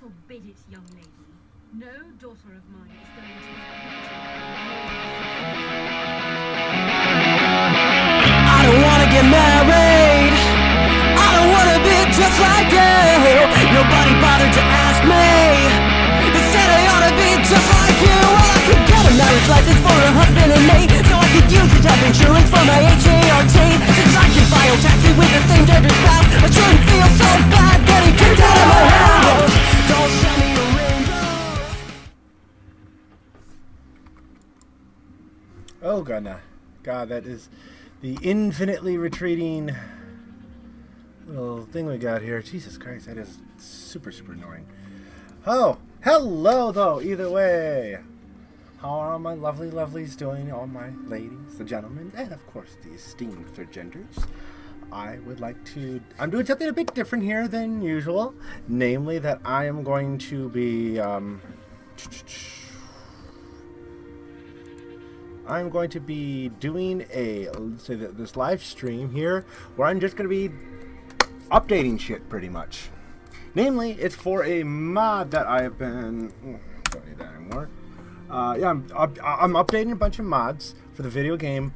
forbid it, young lady. No daughter of mine is going to be. I don't wanna get married. I don't wanna be just like you. Nobody bothered to ask me. They said I ought to be just like you. Well, I could get a marriage license for a husband and me, so I could use the type insurance for my HART. Since I can file taxi with the same gender spouse, I shouldn't feel so bad getting kicked out of my house. Don't send me a rainbow. Oh god, nah. God, that is the infinitely retreating little thing we got here. Jesus Christ, that is super, super annoying. Oh, hello though, either way. How are all my lovely lovelies doing? All my ladies, the gentlemen, and of course the esteemed third genders. I would like to... I'm doing something a bit different here than usual. Namely that I am going to be... I'm going to be doing this live stream here where I'm just going to be updating shit pretty much. Namely, it's for a mod that I have been... don't need that anymore. I'm updating a bunch of mods for the video game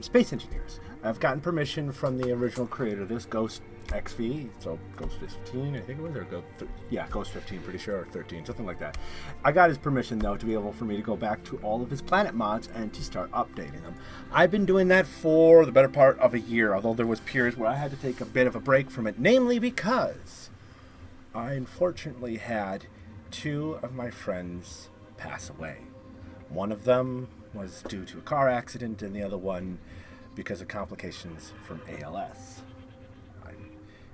Space Engineers. I've gotten permission from the original creator of this, Ghost XV, so Ghost 15, I think it was, or Ghost 15, pretty sure, or 13, something like that. I got his permission, though, to be able for me to go back to all of his Planet mods and to start updating them. I've been doing that for the better part of a year, although there was periods where I had to take a bit of a break from it, namely because I unfortunately had two of my friends pass away. One of them was due to a car accident, and the other one because of complications from ALS. I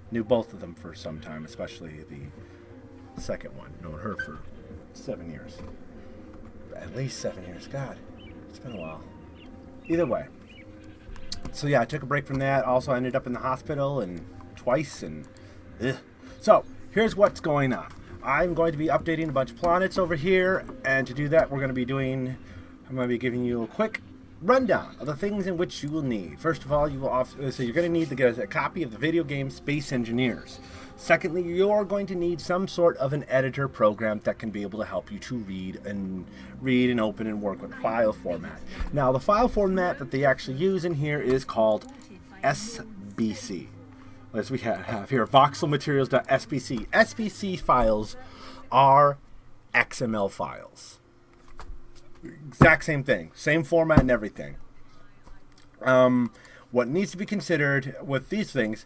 knew both of them for some time, especially the second one. Known her for 7 years. At least 7 years. God, it's been a while. Either way. So yeah, I took a break from that. Also, I ended up in the hospital twice. So, here's what's going on. I'm going to be updating a bunch of planets over here, and to do that, I'm going to be giving you a quick rundown of the things in which you will need. First of all, you're going to need to get a copy of the video game Space Engineers. Secondly, you're going to need some sort of an editor program that can be able to help you to read and open and work with file format. Now, the file format that they actually use in here is called SBC. As we have here, voxelmaterials.sbc. SBC files are XML files. Exact same thing. Same format and everything. What needs to be considered with these things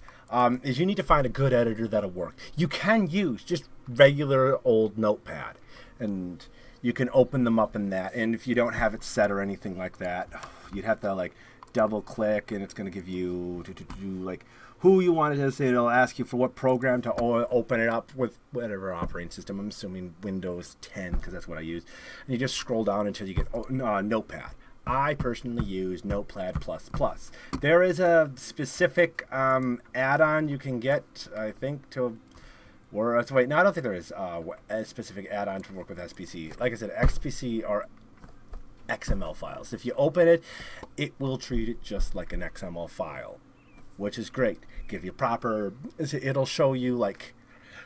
is you need to find a good editor that'll work. You can use just regular old Notepad, and you can open them up in that. And if you don't have it set or anything like that, you'd have to double click, and it's going to give you who you want it to say. It'll ask you for what program to open it up with, whatever operating system. I'm assuming Windows 10 because that's what I use. And you just scroll down until you get Notepad. I personally use Notepad++. There is a specific add-on you can get, I think, I don't think there is a specific add-on to work with SBC. Like I said, XBC are XML files. If you open it, it will treat it just like an XML file, which is great. Give you it'll show you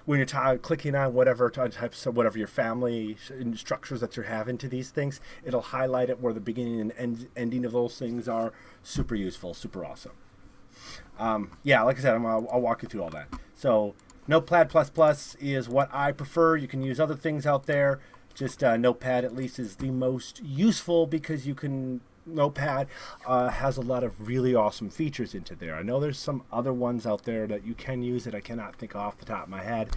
when you're clicking on whatever types of whatever your family structures that you're having to these things, it'll highlight it where the beginning and ending of those things are. Super useful, super awesome. Like I said, I'll walk you through all that. So Notepad++ is what I prefer. You can use other things out there. Just Notepad at least is the most useful because Notepad has a lot of really awesome features into there. I know there's some other ones out there that you can use that I cannot think off the top of my head.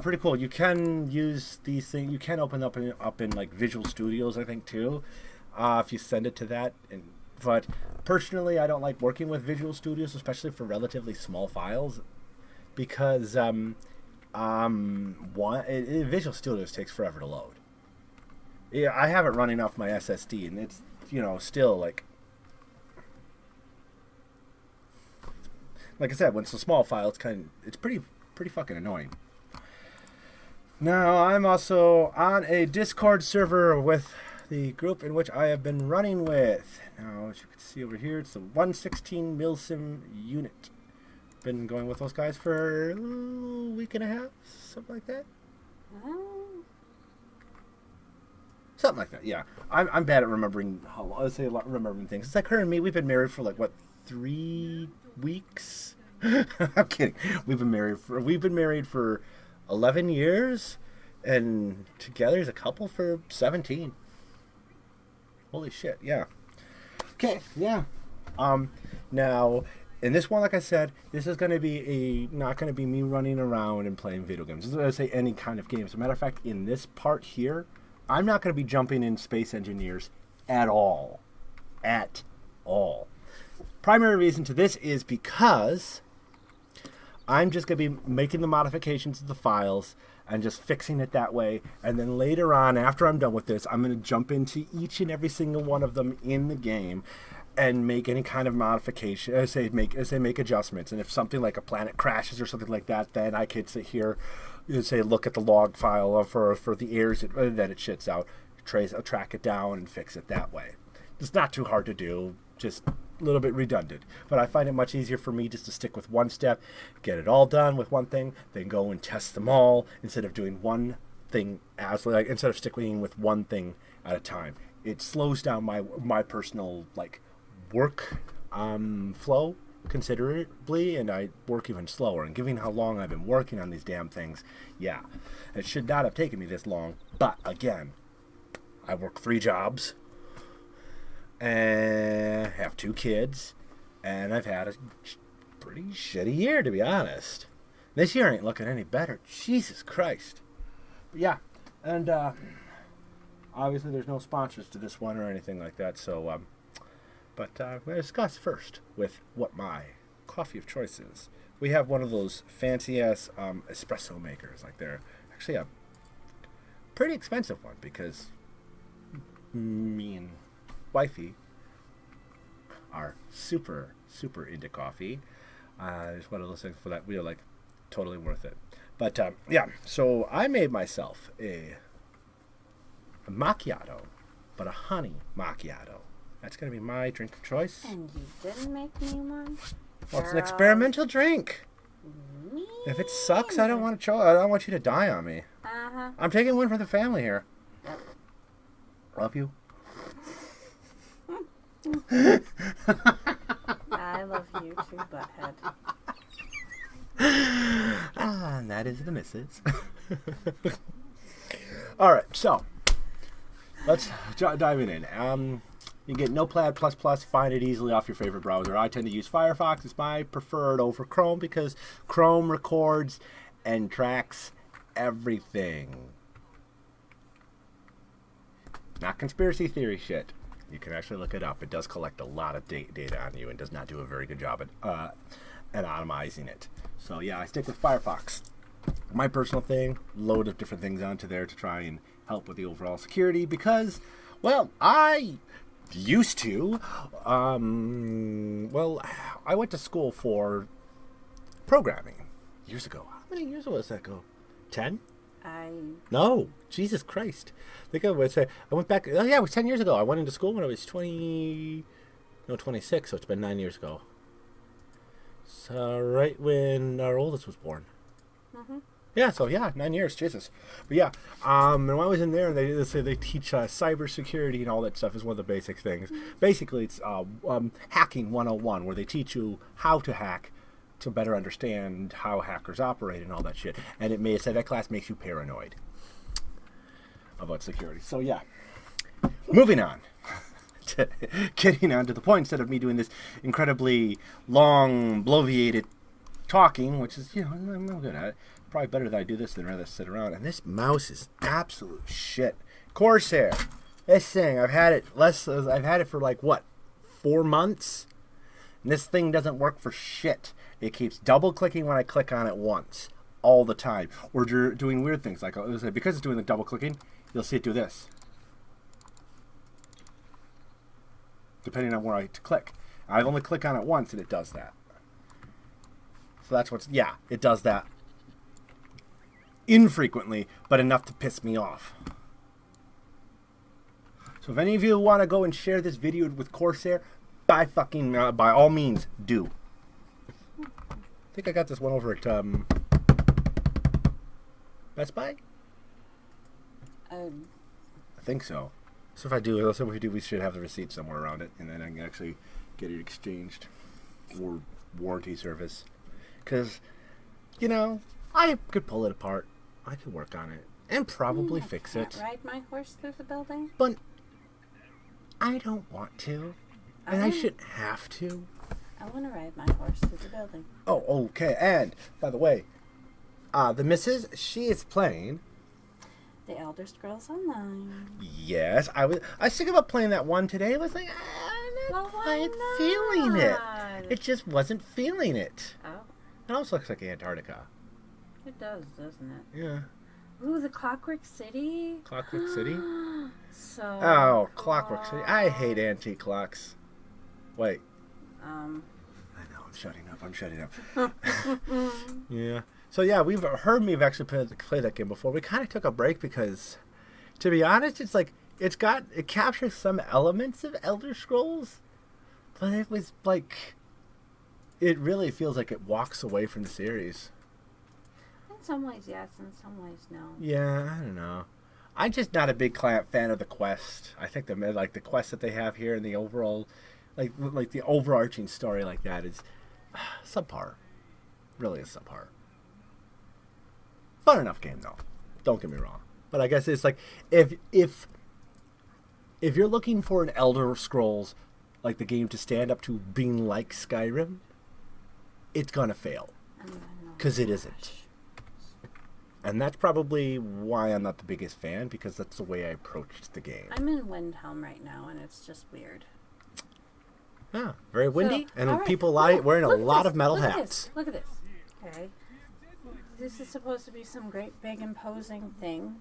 Pretty cool. You can use these things. You can open up in Visual Studios, I think, too, if you send it to that. But personally, I don't like working with Visual Studios, especially for relatively small files, because Visual Studios takes forever to load. Yeah, I have it running off my SSD, and it's still like I said, when it's a small file, it's pretty fucking annoying. Now, I'm also on a Discord server with the group in which I have been running with. Now, as you can see over here, it's the 116 Milsim unit been going with those guys for a week and a half, something like that. Something like that, yeah. I'm bad at remembering how long. I say a lot remembering things. It's like her and me. We've been married for like what, 3 weeks? I'm kidding. We've been married for 11 years, and together as a couple for 17. Holy shit! Yeah. Okay. Yeah. Now, in this one, like I said, this is going to be not going to be me running around and playing video games. This is going to say any kind of game. As a matter of fact, in this part here, I'm not going to be jumping in Space Engineers at all. At all. Primary reason to this is because I'm just going to be making the modifications to the files and just fixing it that way. And then later on, after I'm done with this, I'm going to jump into each and every single one of them in the game and make any kind of modification, make adjustments. And if something like a planet crashes or something like that, then I could sit here and say, look at the log file for the errors that it shits out, track it down and fix it that way. It's not too hard to do, just a little bit redundant. But I find it much easier for me just to stick with one step, get it all done with one thing, then go and test them all instead of doing one thing instead of sticking with one thing at a time. It slows down my personal work flow considerably, and I work even slower. And given how long I've been working on these damn things, yeah, it should not have taken me this long. But again, I work 3 jobs and have 2 kids, and I've had a pretty shitty year, to be honest. This year ain't looking any better. Jesus Christ. But yeah, and obviously there's no sponsors to this one or anything like that, so but we're going to discuss first with what my coffee of choice is. We have one of those fancy-ass espresso makers. They're actually a pretty expensive one because me and wifey are super, super into coffee. It's one of those things for that we are totally worth it. But yeah, so I made myself a macchiato, but a honey macchiato. That's going to be my drink of choice. And you didn't make me one? Well, it's an experimental drink. If it sucks, I don't want you to die on me. Uh-huh. I'm taking one for the family here. Love you. I love you too, butthead. And that is the missus. All right, so let's dive in. You get Notepad++, find it easily off your favorite browser. I tend to use Firefox. It's my preferred over Chrome because Chrome records and tracks everything. Not conspiracy theory shit. You can actually look it up. It does collect a lot of data on you and does not do a very good job at anonymizing it. So yeah, I stick with Firefox. My personal thing, load of different things onto there to try and help with the overall security because, well, I used to. I went to school for programming years ago. How many years was that ago? 10? No, Jesus Christ. I think I would say I went back. Oh yeah, it was 10 years ago. I went into school when I was 26. So it's been 9 years ago. So right when our oldest was born. Mm-hmm. Yeah, so yeah, 9 years, Jesus. But yeah, and when I was in there, they teach cybersecurity and all that stuff is one of the basic things. Basically, it's hacking 101, where they teach you how to hack to better understand how hackers operate and all that shit. And it may say that class makes you paranoid about security. So yeah, moving on. Getting on to the point, instead of me doing this incredibly long, bloviated talking, which is, I'm good at it. Probably better that I do this than rather sit around. And this mouse is absolute shit. Corsair. This thing, I've had it for 4 months? And this thing doesn't work for shit. It keeps double clicking when I click on it once. All the time. Or doing weird things. Because it's doing the double clicking, you'll see it do this. Depending on where I click. I only click on it once and it does that. So that's it does that. Infrequently, but enough to piss me off. So if any of you want to go and share this video with Corsair, by all means, do. think I got this one over at Best Buy. I think so. So if we should have the receipt somewhere around it, and then I can actually get it exchanged for warranty service. Because, you know, I could pull it apart. I could work on it and probably fix it. Ride my horse through the building. But I don't want to, and I shouldn't have to. I want to ride my horse through the building. Oh, okay. And by the way, the missus, she is playing The Elder Scrolls Online. Yes, I was thinking about playing that one today. I was like, I'm not quite feeling it. It just wasn't feeling it. Oh. It also looks like Antarctica. It does, doesn't it? Yeah. Ooh, the Clockwork City. Clockwork City? So. Oh, Clockwork City. I hate antique clocks. Wait. I know, I'm shutting up. Yeah. So yeah, we've actually played that game before. We kind of took a break because, to be honest, it's like it captures some elements of Elder Scrolls, but it was like, it really feels like it walks away from the series. In some ways, yes. In some ways, no. Yeah, I don't know. I'm just not a big fan of the quest. I think the quest that they have here and the overall, like the overarching story like that is subpar. Really is subpar. Fun enough game though. Don't get me wrong. But I guess it's like if you're looking for an Elder Scrolls like the game to stand up to being like Skyrim, it's gonna fail. Because it isn't. And that's probably why I'm not the biggest fan, because that's the way I approached the game. I'm in Windhelm right now, and it's just weird. Yeah, very windy, So, and all right, people look, wearing a look at lot this, of metal look at hats. this, Look at this. Okay. This is supposed to be some great big imposing thing.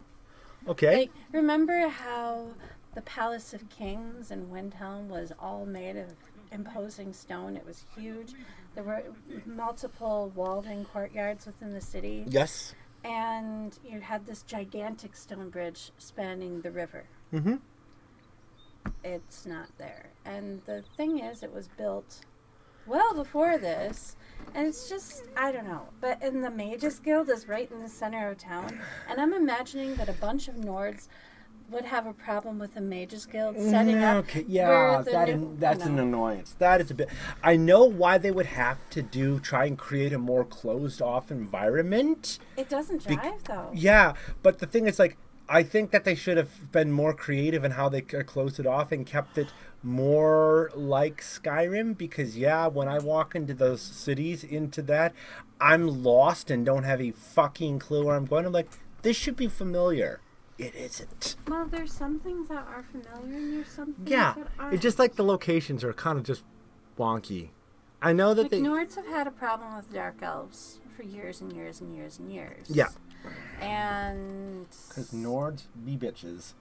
Okay. Like, remember how the Palace of Kings in Windhelm was all made of imposing stone? It was huge. There were multiple walled-in courtyards within the city. Yes. And you had this gigantic stone bridge spanning the river. Mm-hmm. It's not there. And the thing is, it was built well before this. And it's just, I don't know. But in the Mages Guild is right in the center of town. And I'm imagining that a bunch of Nords would have a problem with the Mages Guild setting up. Okay, yeah, that's an annoyance. That is a bit. I know why they would have to try and create a more closed off environment. It doesn't drive though. Yeah, but the thing is, like, I think that they should have been more creative in how they closed it off and kept it more like Skyrim, because when I walk into those cities, into that, I'm lost and don't have a fucking clue where I'm going. I'm like, this should be familiar. It isn't. Well, there's some things that are familiar and there's some things Yeah, that aren't. it's just like the locations are kind of just wonky. I know that Like, Nords have had a problem with Dark Elves for years and years and years and years. Yeah. And... Because Nords be bitches.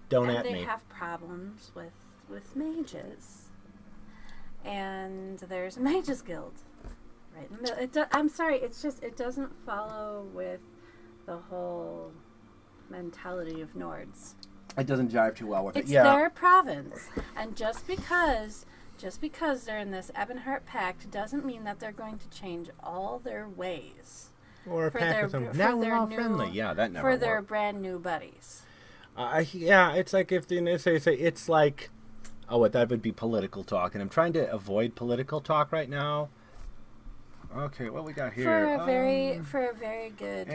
Don't and at they me. have problems with mages. And there's a Mages Guild. Right in the middle. I'm sorry, it's just, it doesn't follow with the whole mentality of Nords. It doesn't jive too well with It's it. Yeah. their province. And just because they're in this Ebonheart Pact doesn't mean that they're going to change all their ways. Or a for pack their- with them. for Now we're their all new- friendly. Yeah, that never For their worked. brand new buddies. Yeah, it's like if they say it's like, that would be political talk, and I'm trying to avoid political talk right now. Okay, what we got here? For a very good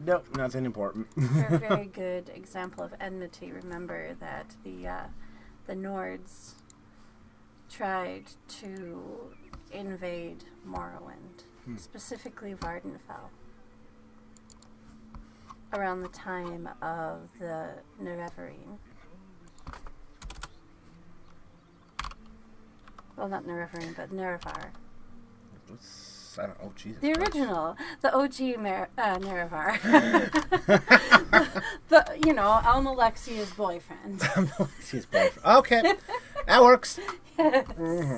Nope, nothing important. for a very good example of enmity, remember that the Nords tried to invade Morrowind, specifically Vardenfell, around the time of the Nerevarine. Well, not Nerevarine, but Nerevar. Jesus. The original, the OG Nerevar. Alma Alexia's boyfriend. She's boyfriend. Okay, that works. Yes. Mm-hmm.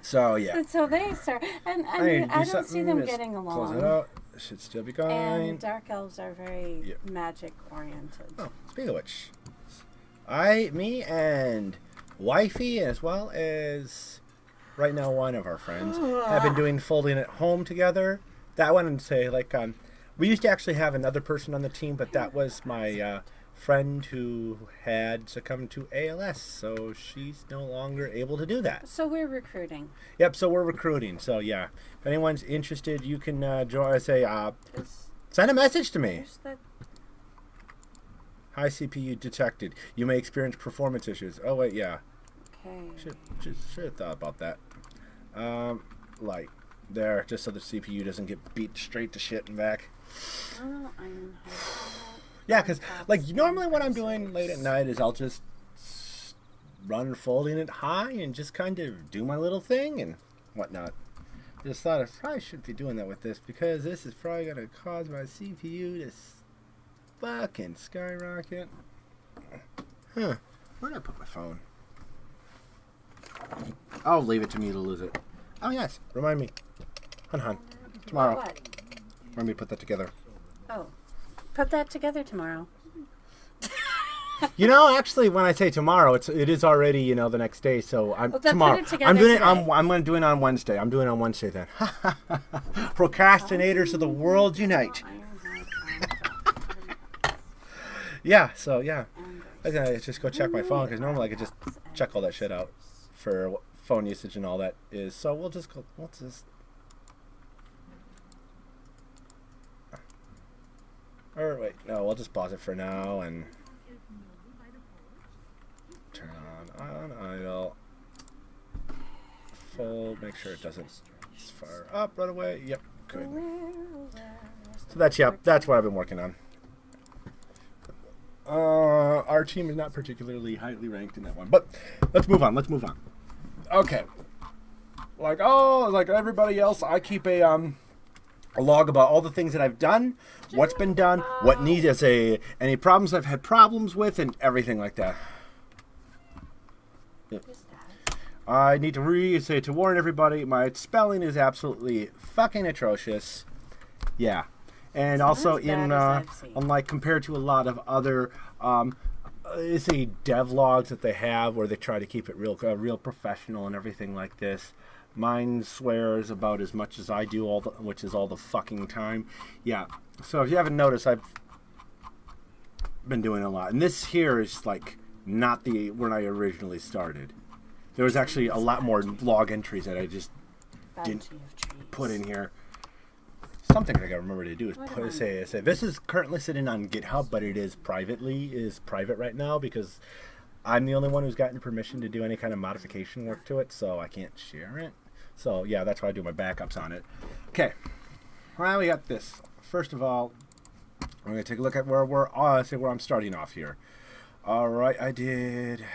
So yeah. And so they start, and I need mean, to do I don't something. see them Just getting Close it along. out. It should still be going. And dark elves are very Yep. magic oriented. Oh, speaking of which, me and wifey, as well as right now one of our friends, have been doing folding at home together. That one, and say, like, we used to actually have another person on the team, but that was my friend who had succumbed to ALS, so she's no longer able to do that. So we're recruiting. Yep, so we're recruiting. So, yeah, if anyone's interested, you can join. Send a message to me. High CPU detected. You may experience performance issues. Oh, wait, yeah. Okay. Should have thought about that. Like, there, just so the CPU doesn't get beat straight to shit and back. Oh, Yeah, because, like, normally what I'm doing late at night is I'll just run folding it high and just kind of do my little thing and whatnot. Just thought I probably shouldn't be doing that with this, because this is probably going to cause my CPU to fucking skyrocket. Huh. Where did I put my phone? I'll leave it to me to lose it. Oh, yes. Remind me. Hun. Tomorrow. What? Remind me to put that together. Oh. Put that together tomorrow. You know, actually, when I say tomorrow, it is already, you know, the next day. So I'm Well, then tomorrow. put it together I'm doing it. today. I'm going to do it on Wednesday. I'm doing it on Wednesday then. Procrastinators of the world unite. Yeah. So yeah, I gotta just go check my phone, because normally I could just check all that shit out for what phone usage and all that is. So we'll just go. What's this? Or wait, no, we'll just pause it for now and turn on idle. Full, make sure it doesn't fire up right away. Yep, good. So that's what I've been working on. Our team is not particularly highly ranked in that one, but let's move on. Okay. Like everybody else, I keep a log about all the things that I've done, what's been done, what needs any problems I've had problems with, and everything like that. I need to warn everybody, my spelling is absolutely fucking atrocious. Yeah. And It's also not as bad as I've seen. unlike compared to a lot of other devlogs that they have where they try to keep it real professional and everything like this. Mine swears about as much as I do, which is all the fucking time. Yeah. So if you haven't noticed, I've been doing a lot. And this here is like not when I originally started. There was actually a lot more log entries that I just didn't put in here. Something I gotta remember to do is say this is currently sitting on GitHub, but it is private right now, because I'm the only one who's gotten permission to do any kind of modification work to it, so I can't share it. So yeah, that's why I do my backups on it. Okay, well, we got this. First of all, I'm gonna take a look at where I'm starting off here. All right, I did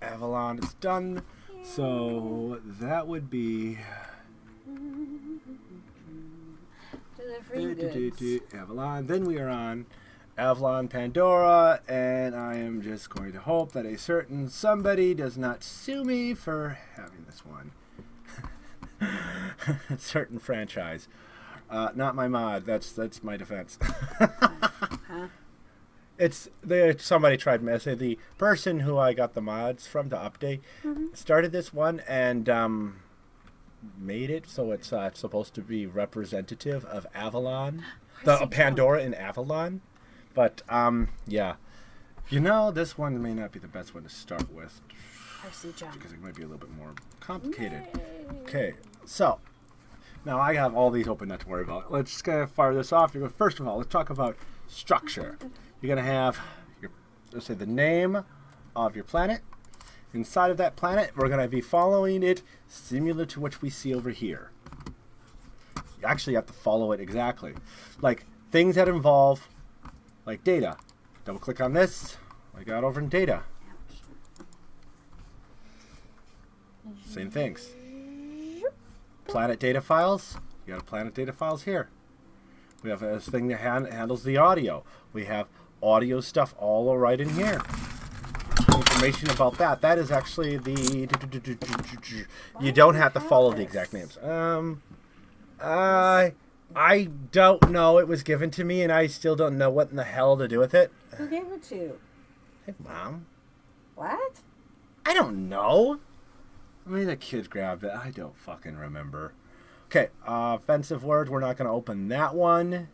Avalon. It's done. So that would be Avalon. Then we are on Avalon Pandora, and I am just going to hope that a certain somebody does not sue me for having this one. Certain franchise. Not my mod. That's my defense. Huh? Somebody tried me. I say the person who I got the mods from to update started this one and made it so it's supposed to be representative of Avalon, the Pandora in Avalon. But yeah, you know, this one may not be the best one to start with, I see John. because it might be a little bit more complicated. Okay, so now I have all these open, not to worry about. Let's just kind of fire this off. First of all, let's talk about structure. You're going to have let's say the name of your planet. Inside of that planet, we're going to be following it similar to what we see over here. You actually have to follow it exactly. Like things that involve like data. Double click on this. I got over in data. Same things. Planet data files. You got planet data files here. We have this thing that handles the audio. We have audio stuff all right in here. Information about that. That is actually the... You don't have to follow the exact names. I don't know. It was given to me, and I still don't know what in the hell to do with it. Who gave it to you? Hey, Mom. What? I don't know. Maybe the kids grabbed it. I don't fucking remember. Okay, offensive words. We're not going to open that one.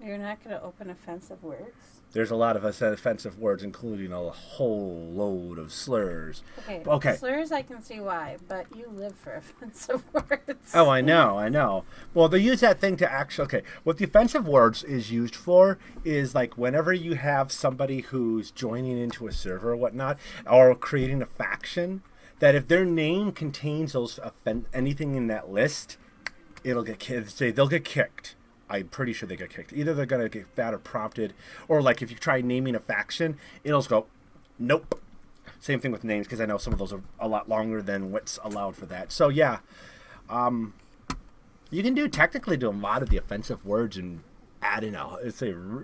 You're not going to open offensive words? There's a lot of offensive words, including a whole load of slurs. Okay. Slurs, I can see why, but you live for offensive words. Oh, I know. Well, they use that thing to actually... Okay, what the offensive words is used for is, like, whenever you have somebody who's joining into a server or whatnot, or creating a faction, that if their name contains those anything in that list, they'll get kicked. I'm pretty sure they get kicked. Either they're going to get that or prompted, or like if you try naming a faction, it'll just go, nope. Same thing with names, because I know some of those are a lot longer than what's allowed for that. So yeah, you can technically do a lot of the offensive words and add in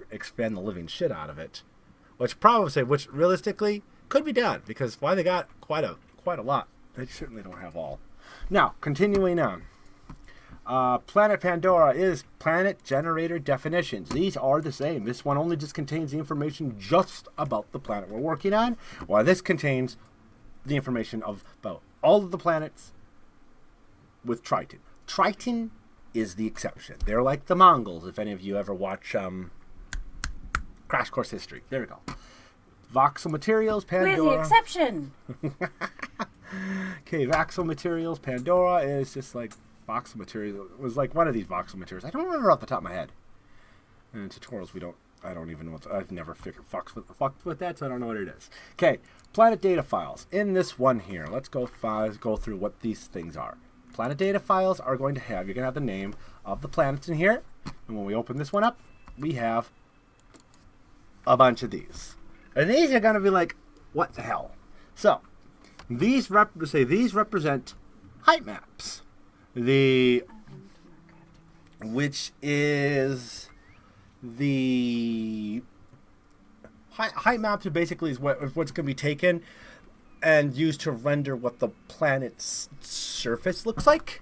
expand the living shit out of it, which realistically could be done, because why they got quite a lot. They certainly don't have all. Now, continuing on. Planet Pandora is planet generator definitions. These are the same. This one only just contains the information just about the planet we're working on, while this contains the information about all of the planets with Triton. Triton is the exception. They're like the Mongols, if any of you ever watch Crash Course History. There we go. Voxel Materials, Pandora. We're the exception. Okay, Voxel Materials, Pandora is just like voxel material. It was like one of these voxel materials. I don't remember off the top of my head. And in tutorials, I don't even know I've never fucked with that, so I don't know what it is. Okay, planet data files. In this one here, let's go through what these things are. Planet data files are going to have, you're going to have the name of the planets in here. And when we open this one up, we have a bunch of these. And these are going to be like, what the hell? So, these represent height maps. Which is the height maps are basically what's going to be taken and used to render what the planet's surface looks like.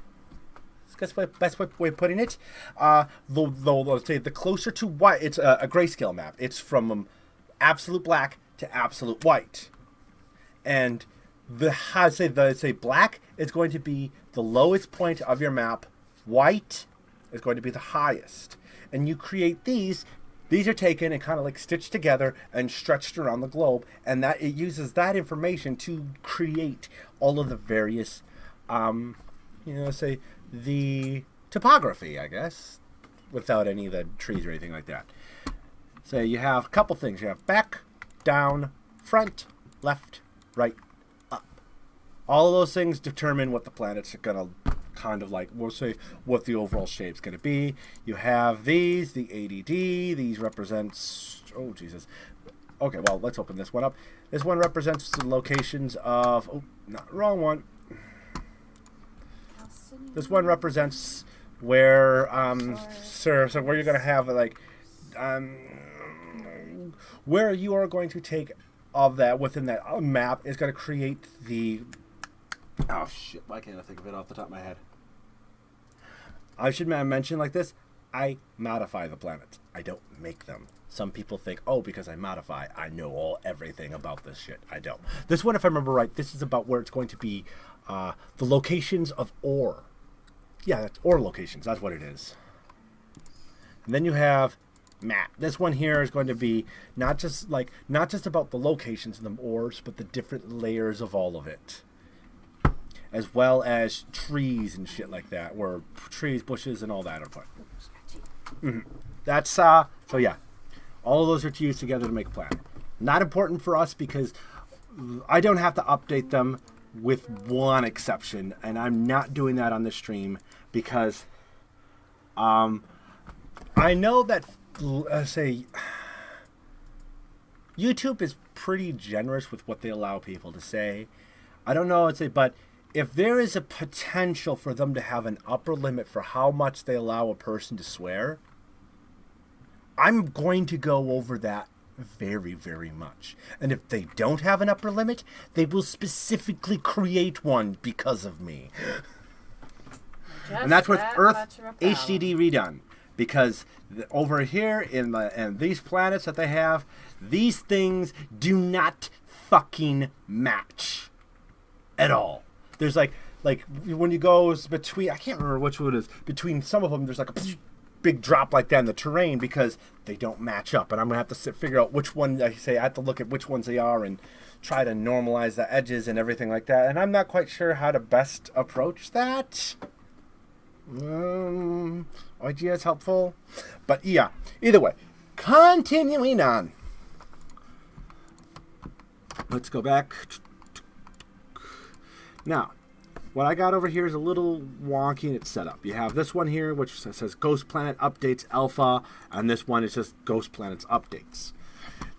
That's the best way of putting it. Let's say the closer to white, it's a grayscale map. It's from absolute black to absolute white, and say black is going to be the lowest point of your map. White is going to be the highest. And you create these. These are taken and kind of like stitched together and stretched around the globe. And that it uses that information to create all of the various, the topography, I guess, without any of the trees or anything like that. So you have a couple things. You have back, down, front, left, right, up. All of those things determine what the planets are going to kind of like, we'll say what the overall shape's going to be. You have these, the ADD. These represents, oh Jesus. Okay, well, let's open this one up. This one represents the locations of, wrong one. This one represents where, so where you're going to have like, where you are going to take of that within that map is going to create the, oh shit, why can't I think of it off the top of my head? I should mention like this, I modify the planets. I don't make them. Some people think, oh, because I modify, I know everything about this shit. I don't. This one, if I remember right, this is about where it's going to be the locations of ore. Yeah, that's ore locations. That's what it is. And then you have map. This one here is going to be not just about the locations of the ores, but the different layers of all of it, as well as trees and shit like that, where trees, bushes, and all that are put. Mm-hmm. That's so yeah, all of those are to use together to make a plan. Not important for us because I don't have to update them, with one exception, and I'm not doing that on the stream because I know that YouTube is pretty generous with what they allow people to say. I don't know, but if there is a potential for them to have an upper limit for how much they allow a person to swear, I'm going to go over that very, very much. And if they don't have an upper limit, they will specifically create one because of me. And that's with Earth HDD redone. Because over here in these planets that they have, these things do not fucking match. at all. There's like when you go between, I can't remember which one it is, between some of them there's like a big drop like that in the terrain because they don't match up, and I'm gonna have to figure out which one. I have to look at which ones they are and try to normalize the edges and everything like that, and I'm not quite sure how to best approach that. IGA is helpful, but yeah, either way, continuing on, let's go back. Now, what I got over here is a little wonky in its setup. You have this one here, which says Ghost Planet Updates Alpha, and this one is just Ghost Planets Updates.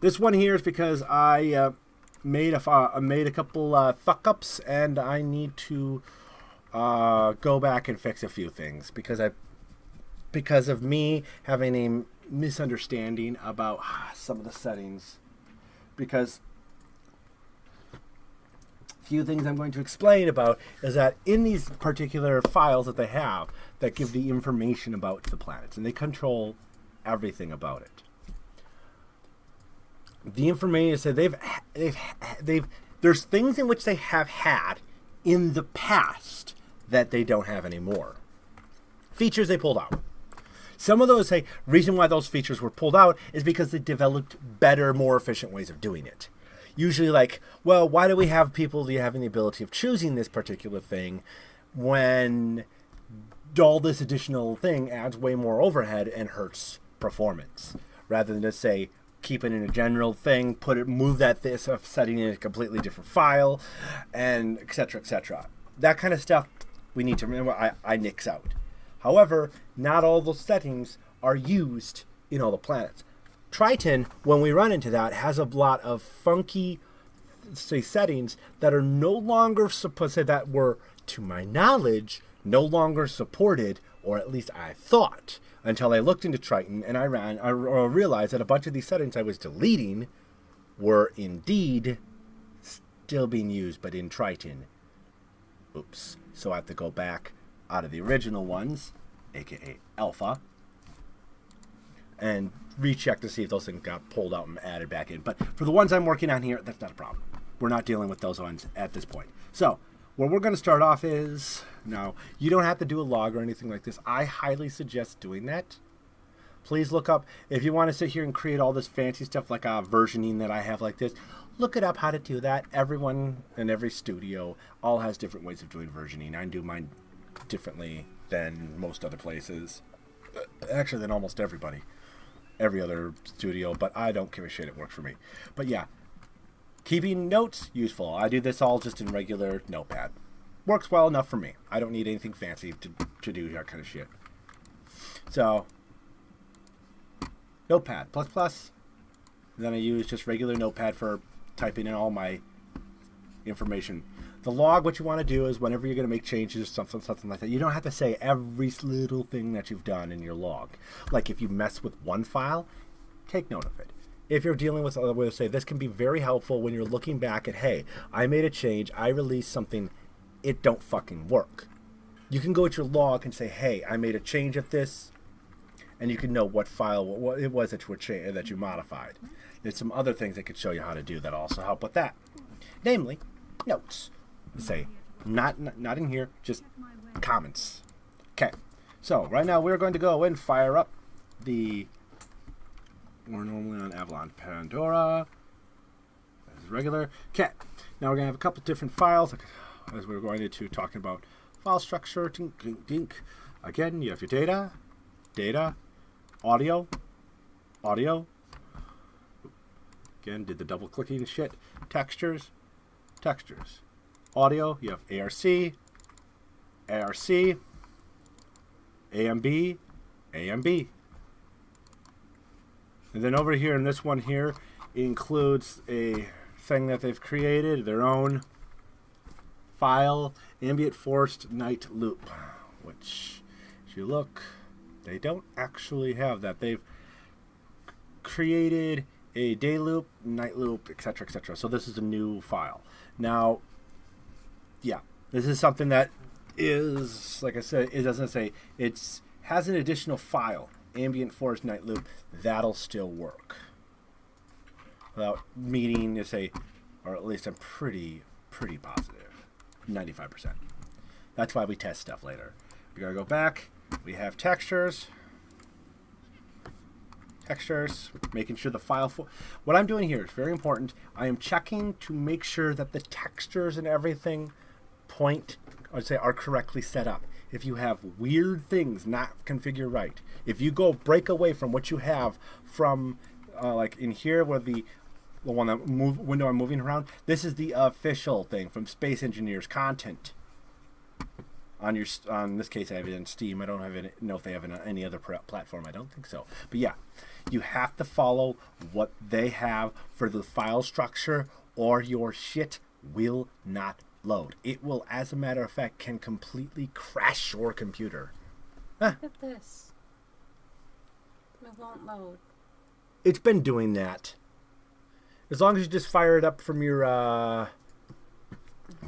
This one here is because I made a couple fuck-ups, and I need to go back and fix a few things because of me having a misunderstanding about some of the settings. Because few things I'm going to explain about is that in these particular files that they have that give the information about the planets, and they control everything about it. The information is that there's things in which they have had in the past that they don't have anymore. Features they pulled out. Some of those say reason why those features were pulled out is because they developed better, more efficient ways of doing it. Usually like, well, why do we have people having the ability of choosing this particular thing when all this additional thing adds way more overhead and hurts performance? Rather than just say, keep it in a general thing, move this setting in a completely different file, and etc., etc. That kind of stuff we need to remember I nix out. However, not all those settings are used in all the planets. Triton, when we run into that, has a lot of funky, settings that are no longer that were, to my knowledge, no longer supported, or at least I thought, until I looked into Triton and I realized that a bunch of these settings I was deleting were indeed still being used, but in Triton. Oops. So I have to go back out of the original ones, aka Alpha, and recheck to see if those things got pulled out and added back in. But for the ones I'm working on here, that's not a problem. We're not dealing with those ones at this point. So where we're going to start off is, now, you don't have to do a log or anything like this. I highly suggest doing that. Please look up, if you want to sit here and create all this fancy stuff like versioning that I have like this, look it up how to do that. Everyone in every studio all has different ways of doing versioning. I do mine differently than most other places. Actually, than almost everybody. Every other studio, but I don't give a shit. It works for me. But yeah, keeping notes, useful. I do this all just in regular Notepad. Works well enough for me. I don't need anything fancy to do that kind of shit. So, Notepad++. Then I use just regular Notepad for typing in all my information. The log, what you want to do is whenever you're going to make changes, something like that, you don't have to say every little thing that you've done in your log. Like if you mess with one file, take note of it. If you're dealing with other ways to say, this can be very helpful when you're looking back at, hey, I made a change, I released something, it don't fucking work. You can go at your log and say, hey, I made a change of this, and you can know what file, what it was that you modified. There's some other things that could show you how to do that also help with that. Namely, notes. Say, not in here, just comments. Okay, so right now we're going to go and fire up we're normally on Avalon Pandora, as regular. Okay, now we're going to have a couple different files, as we're going into talking about file structure, dink. Again, you have your data, audio. Again, did the double clicking shit. Textures. Audio, you have ARC, AMB. And then over here in this one here includes a thing that they've created, their own file, Ambient Forced Night Loop, which, if you look, they don't actually have that. They've created a day loop, night loop, etc., etc. So this is a new file. Now, yeah, this is something that is, like I said, it doesn't say, it has an additional file, Ambient Forest Night Loop, that'll still work. Without meaning to say, or at least I'm pretty positive. 95%. That's why we test stuff later. We gotta go back. We have textures. Textures, making sure the file... What I'm doing here is very important. I am checking to make sure that the textures and everything are correctly set up. If you have weird things not configured right, if you go break away from what you have from, like in here where the one that window I'm moving around, this is the official thing from Space Engineers content. On this case, I have it in Steam. I don't know if they have it on any other platform. I don't think so. But yeah, you have to follow what they have for the file structure, or your shit will not load. It will, as a matter of fact, can completely crash your computer. Look at this. It won't load. It's been doing that. As long as you just fire it up from your,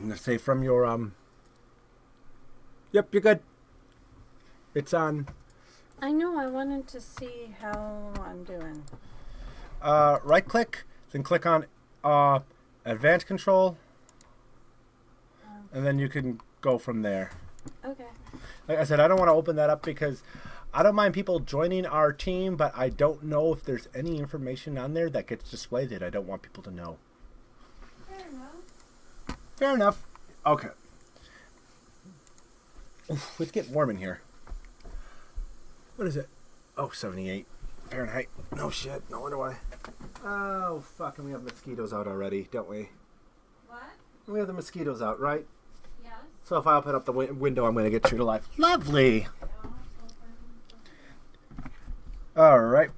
let's say from your, Yep, you're good. It's on. I know, I wanted to see how I'm doing. Right click, then click on Advanced Control, and then you can go from there. Okay. Like I said, I don't want to open that up because I don't mind people joining our team, but I don't know if there's any information on there that gets displayed that I don't want people to know. Fair enough. Fair enough. Okay. Oof, it's getting warm in here. What is it? Oh, 78 Fahrenheit. No shit. No wonder why. Oh, fuck. And we have mosquitoes out already, don't we? What? We have the mosquitoes out, right? Yes. So if I open up the window, I'm going to get true to life. Lovely. All right.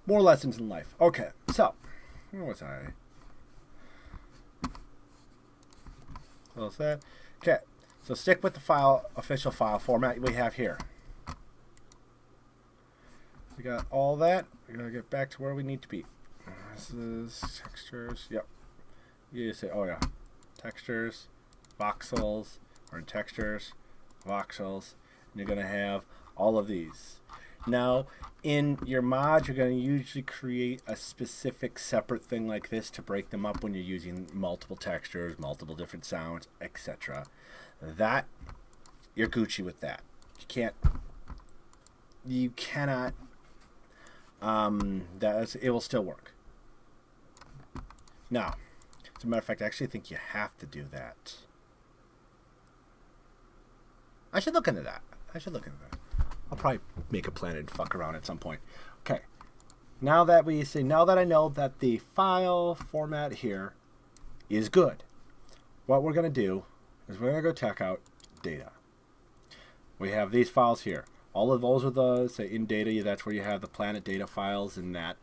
More lessons in life. Okay. So, where was I? Close that. Okay. So stick with the official file format we have here. We got all that. We're going to get back to where we need to be. This is textures. Yep. You say, oh yeah. Textures, voxels, or in textures, voxels. And you're going to have all of these. Now, in your mod, you're going to usually create a specific separate thing like this to break them up when you're using multiple textures, multiple different sounds, etc. That, you're Gucci with that. You cannot, it will still work. Now, as a matter of fact, I actually think you have to do that. I should look into that. I'll probably make a plan and fuck around at some point. Okay. Now that I know that the file format here is good, what we're going to do is we're going to go check out data. We have these files here. All of those are the, say, in data, that's where you have the planet data files and that.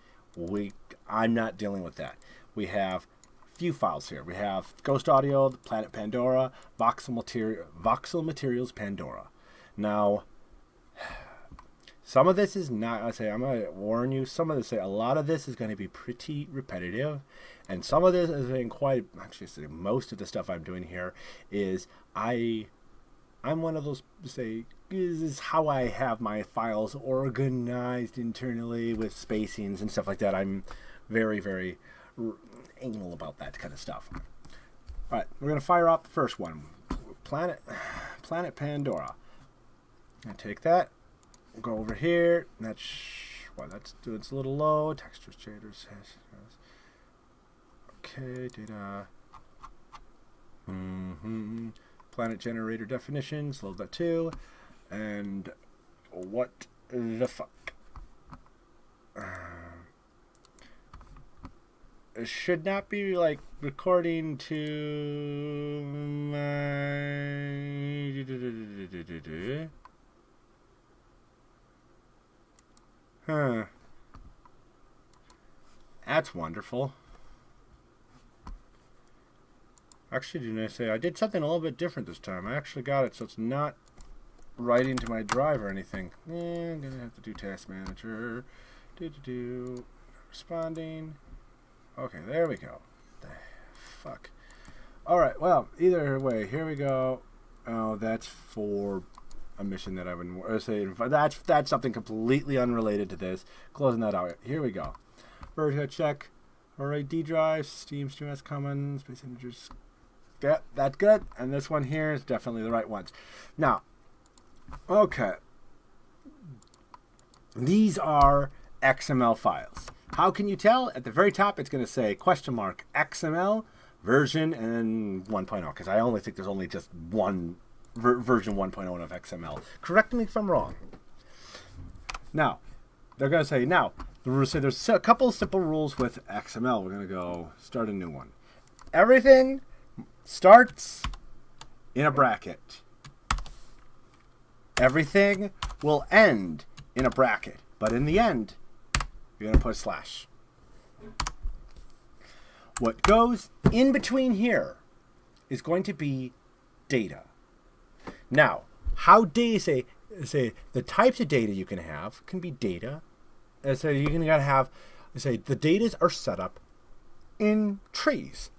I'm not dealing with that. We have few files here. We have Ghost Audio, the Planet Pandora, Voxel Materials Pandora. Now, some of this is not, I'm going to warn you, a lot of this is going to be pretty repetitive, and some of this is most of the stuff I'm doing here is I'm one of those, this is how I have my files organized internally with spacings and stuff like that. I'm very, very anal about that kind of stuff. All right, we're going to fire up the first one, Planet Pandora. I'm going to take that. Go over here. That's doing it's a little low. Textures, shaders. Okay, data. Planet generator definitions. Load that too. And what the fuck? It should not be like recording to my. Huh. That's wonderful. Actually, didn't I say I did something a little bit different this time? I actually got it so it's not right into my drive or anything. I'm gonna have to do task manager. Responding. Okay, there we go. The fuck. Alright, well, either way, here we go. Oh, that's for a mission that I've been saying. That's something completely unrelated to this. Closing that out. Here we go. Version check. Alright, D drive, Steam, StreamOS Commons, Space Engineers Yeah, that's good. And this one here is definitely the right ones. Now, okay. These are XML files. How can you tell? At the very top, it's going to say $XML version and 1.0, because I only think there's only just one version 1.0 of XML. Correct me if I'm wrong. Now, they're going to say, there's a couple of simple rules with XML. We're going to go start a new one. Everything starts in a bracket. Everything will end in a bracket, but in the end, you're going to put a slash. What goes in between here is going to be data. Now, how data say the types of data you can have can be data. So you can have the data are set up in trees,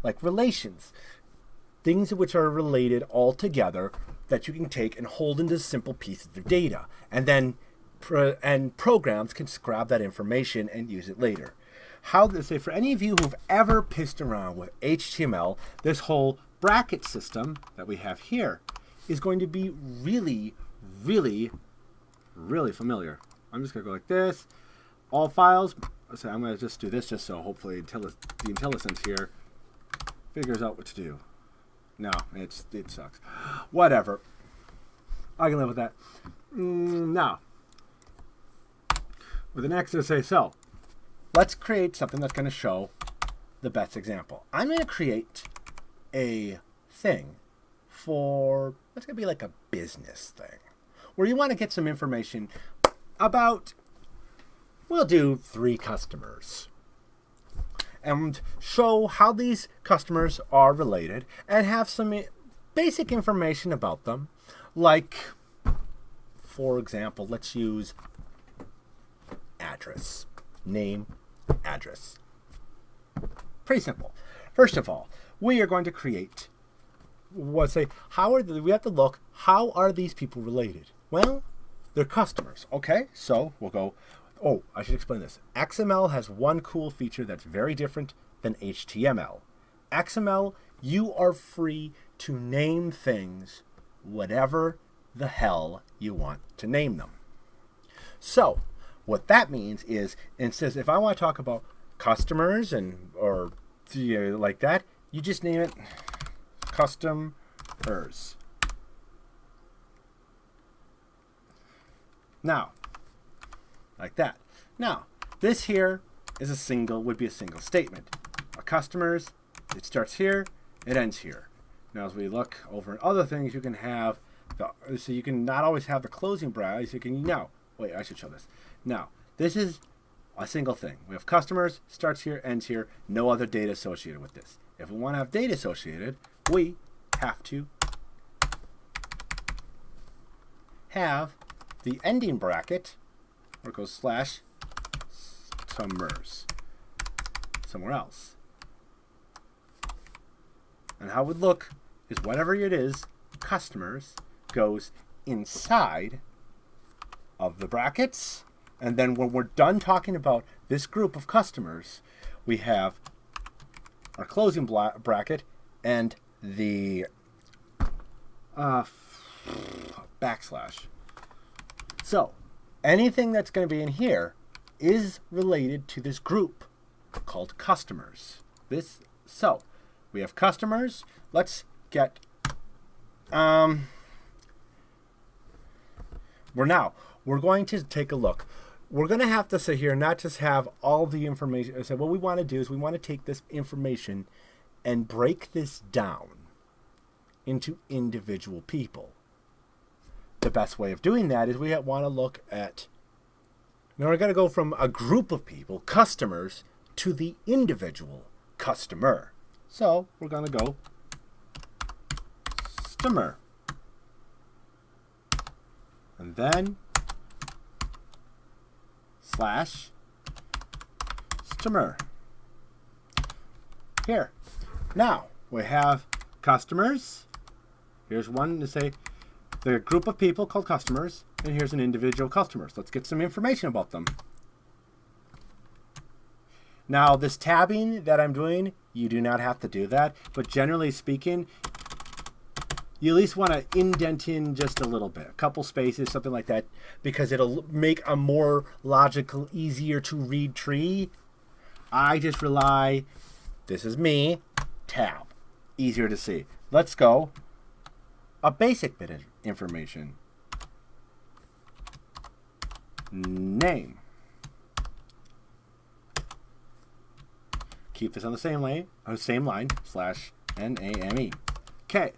like relations, things which are related all together that you can take and hold into simple pieces of data, and then programs can grab that information and use it later. How to say, for any of you who've ever pissed around with HTML, this whole bracket system that we have here is going to be really, really, really familiar. I'm just going to go like this. All files. So I'm going to just do this just so hopefully the IntelliSense here figures out what to do. No, it sucks. Whatever. I can live with that. Now, with the next, so let's create something that's going to show the best example. I'm going to create a thing for, it's going to be like a business thing, where you want to get some information about, we'll do 3 customers, and show how these customers are related, and have some basic information about them. Like, for example, let's use address. Name, address. Pretty simple. First of all, we are going to create, we have to look, how are these people related? Well, they're customers. Okay, so we'll go, I should explain this. XML has one cool feature that's very different than HTML. XML, you are free to name things whatever the hell you want to name them. So, what that means is, instead, if I want to talk about customers or like that, you just name it customers. Now, like that. Now, this here would be a single statement. Our customers, it starts here, it ends here. Now, as we look over at other things, you can have so you can not always have the closing brackets. You can wait, I should show this. Now, this is a single thing. We have customers, starts here, ends here, no other data associated with this. If we want to have data associated, we have to have the ending bracket, where it goes slash customers somewhere else. And how it would look is whatever it is, customers, goes inside of the brackets. And then when we're done talking about this group of customers, we have our closing bracket and the backslash. So anything that's going to be in here is related to this group called customers. So we have customers. Let's get we're going to take a look. We're going to have to sit here and not just have all the information. So what we want to do is we want to take this information and break this down into individual people. The best way of doing that is we want to look at, now we're going to go from a group of people, customers, to the individual customer. So we're going to go customer. And then slash customer. Here. Now we have customers. Here's one to say the group of people called customers, and here's an individual customer. So let's get some information about them. Now, this tabbing that I'm doing, you do not have to do that. But generally speaking, you at least want to indent in just a little bit, a couple spaces, something like that, because it'll make a more logical, easier to read tree. I just rely, this is me, tab, easier to see. Let's go. A basic bit of information. Name. Keep this on the same line, /NAME. Okay.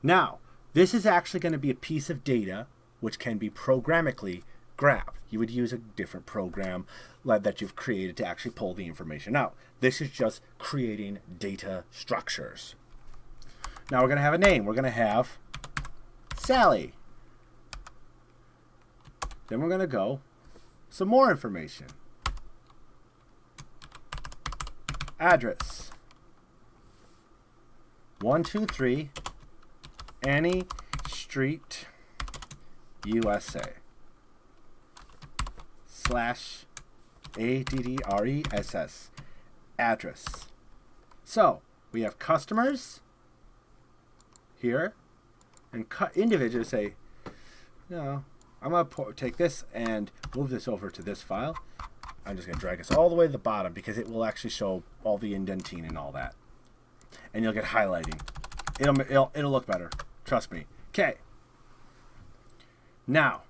Now, this is actually going to be a piece of data which can be programmatically grabbed. You would use a different program that you've created to actually pull the information out. This is just creating data structures. Now we're going to have a name. We're going to have Sally. Then we're going to go some more information. Address. 123 Annie Street, USA. /ADDRESS. Address. So we have customers here, and individuals say, no, I'm going to take this and move this over to this file. I'm just going to drag this all the way to the bottom because it will actually show all the indenting and all that. And you'll get highlighting. It'll look better. Trust me. Okay. Now,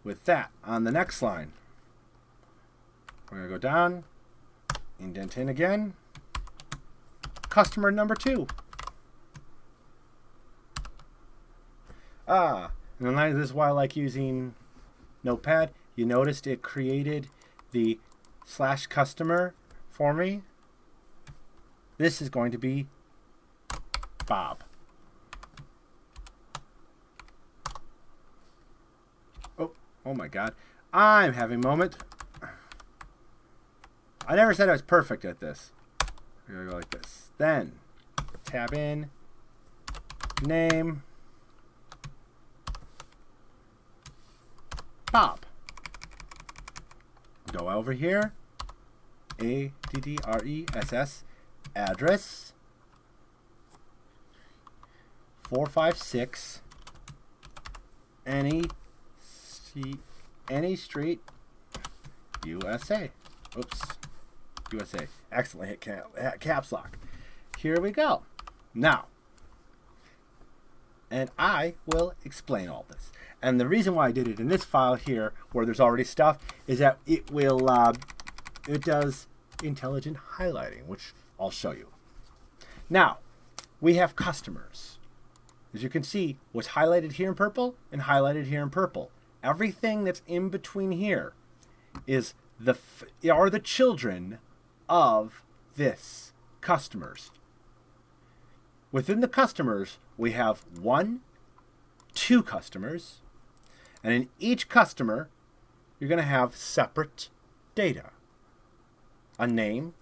with that, on the next line, we're going to go down, indent in again. Customer number 2. And this is why I like using Notepad. You noticed it created the /customer for me. This is going to be Bob. Oh my God. I'm having a moment. I never said I was perfect at this. We're going to go like this. Then, tab in, name, Bob. Go over here, ADDRESS, address, 456, Any Street, USA. Oops. USA. Excellent. Hit caps lock. Here we go. Now, and I will explain all this. And the reason why I did it in this file here, where there's already stuff, is that it will, it does intelligent highlighting, which I'll show you. Now, we have customers. As you can see, what's highlighted here in purple and highlighted here in purple. Everything that's in between here is are the children of this customers. Within the customers, we have 1, 2 customers, and in each customer, you're going to have separate data. A name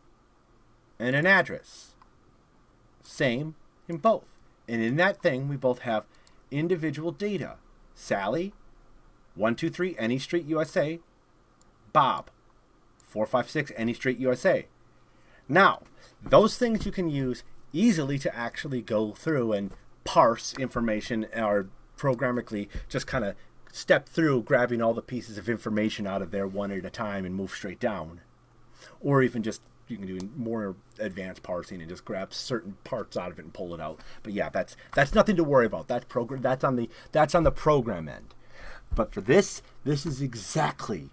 and an address. Same in both. And in that thing, we both have individual data. Sally, 123 Any Street, USA. Bob, 456 Any Street, USA. Now, those things you can use easily to actually go through and parse information, or programmatically just kind of step through grabbing all the pieces of information out of there one at a time and move straight down. Or even just, you can do more advanced parsing and just grab certain parts out of it and pull it out. But yeah, that's nothing to worry about. That's on the program end. But for this is exactly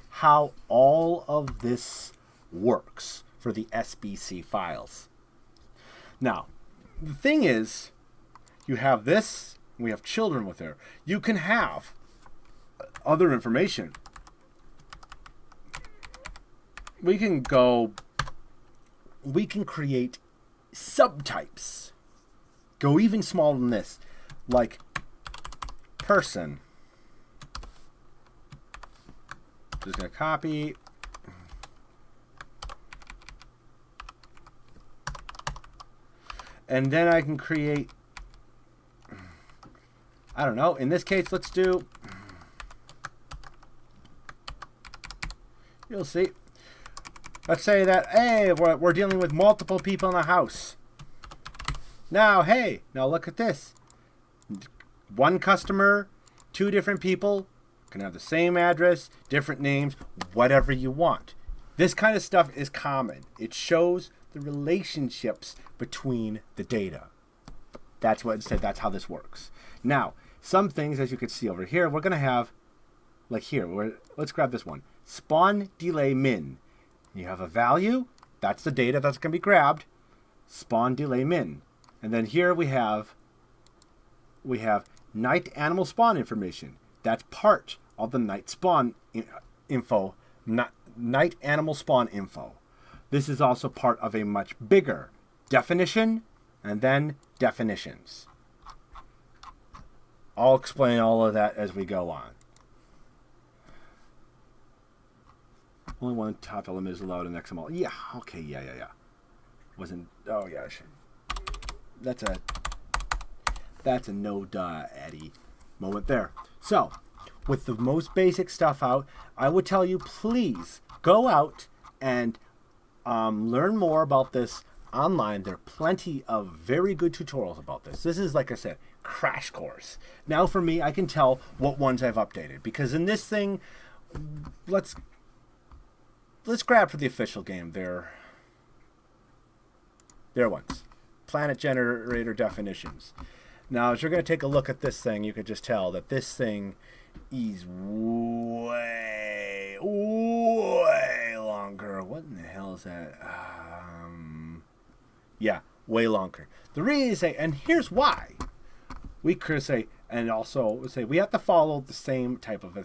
how all of this works for the SBC files. Now, the thing is, you have this, we have children with there. You can have other information. We can create subtypes. Go even smaller than this, like person. Just gonna copy. And then I can create, I don't know, in this case, let's do, you'll see, Let's say that, hey, we're dealing with multiple people in a house. Now, hey, now look at this. One customer, 2 different people, can have the same address, different names, whatever you want. This kind of stuff is common. It shows the relationships between the data. That's what it said. That's how this works. Now, some things, as you can see over here, we're going to have, like here, let's grab this one. Spawn delay min. You have a value. That's the data that's going to be grabbed. Spawn delay min. And then here we have night animal spawn information. That's part of the night spawn info. Night animal spawn info. This is also part of a much bigger definition and then definitions. I'll explain all of that as we go on. Only one top element is allowed in XML. Yeah, okay, yeah. Wasn't, oh yeah, that's a no duh Eddie moment there. So, with the most basic stuff out, I would tell you, please go out and learn more about this online. There are plenty of very good tutorials about this. This is, like I said, crash course. Now for me, I can tell what ones I've updated, because in this thing, let's grab for the official game their ones. Planet generator definitions. Now, as you're going to take a look at this thing, you can just tell that this thing is way longer. What in the hell is that? Yeah, way longer. The reason, and here's why. We could say, and also say, we have to follow the same type of a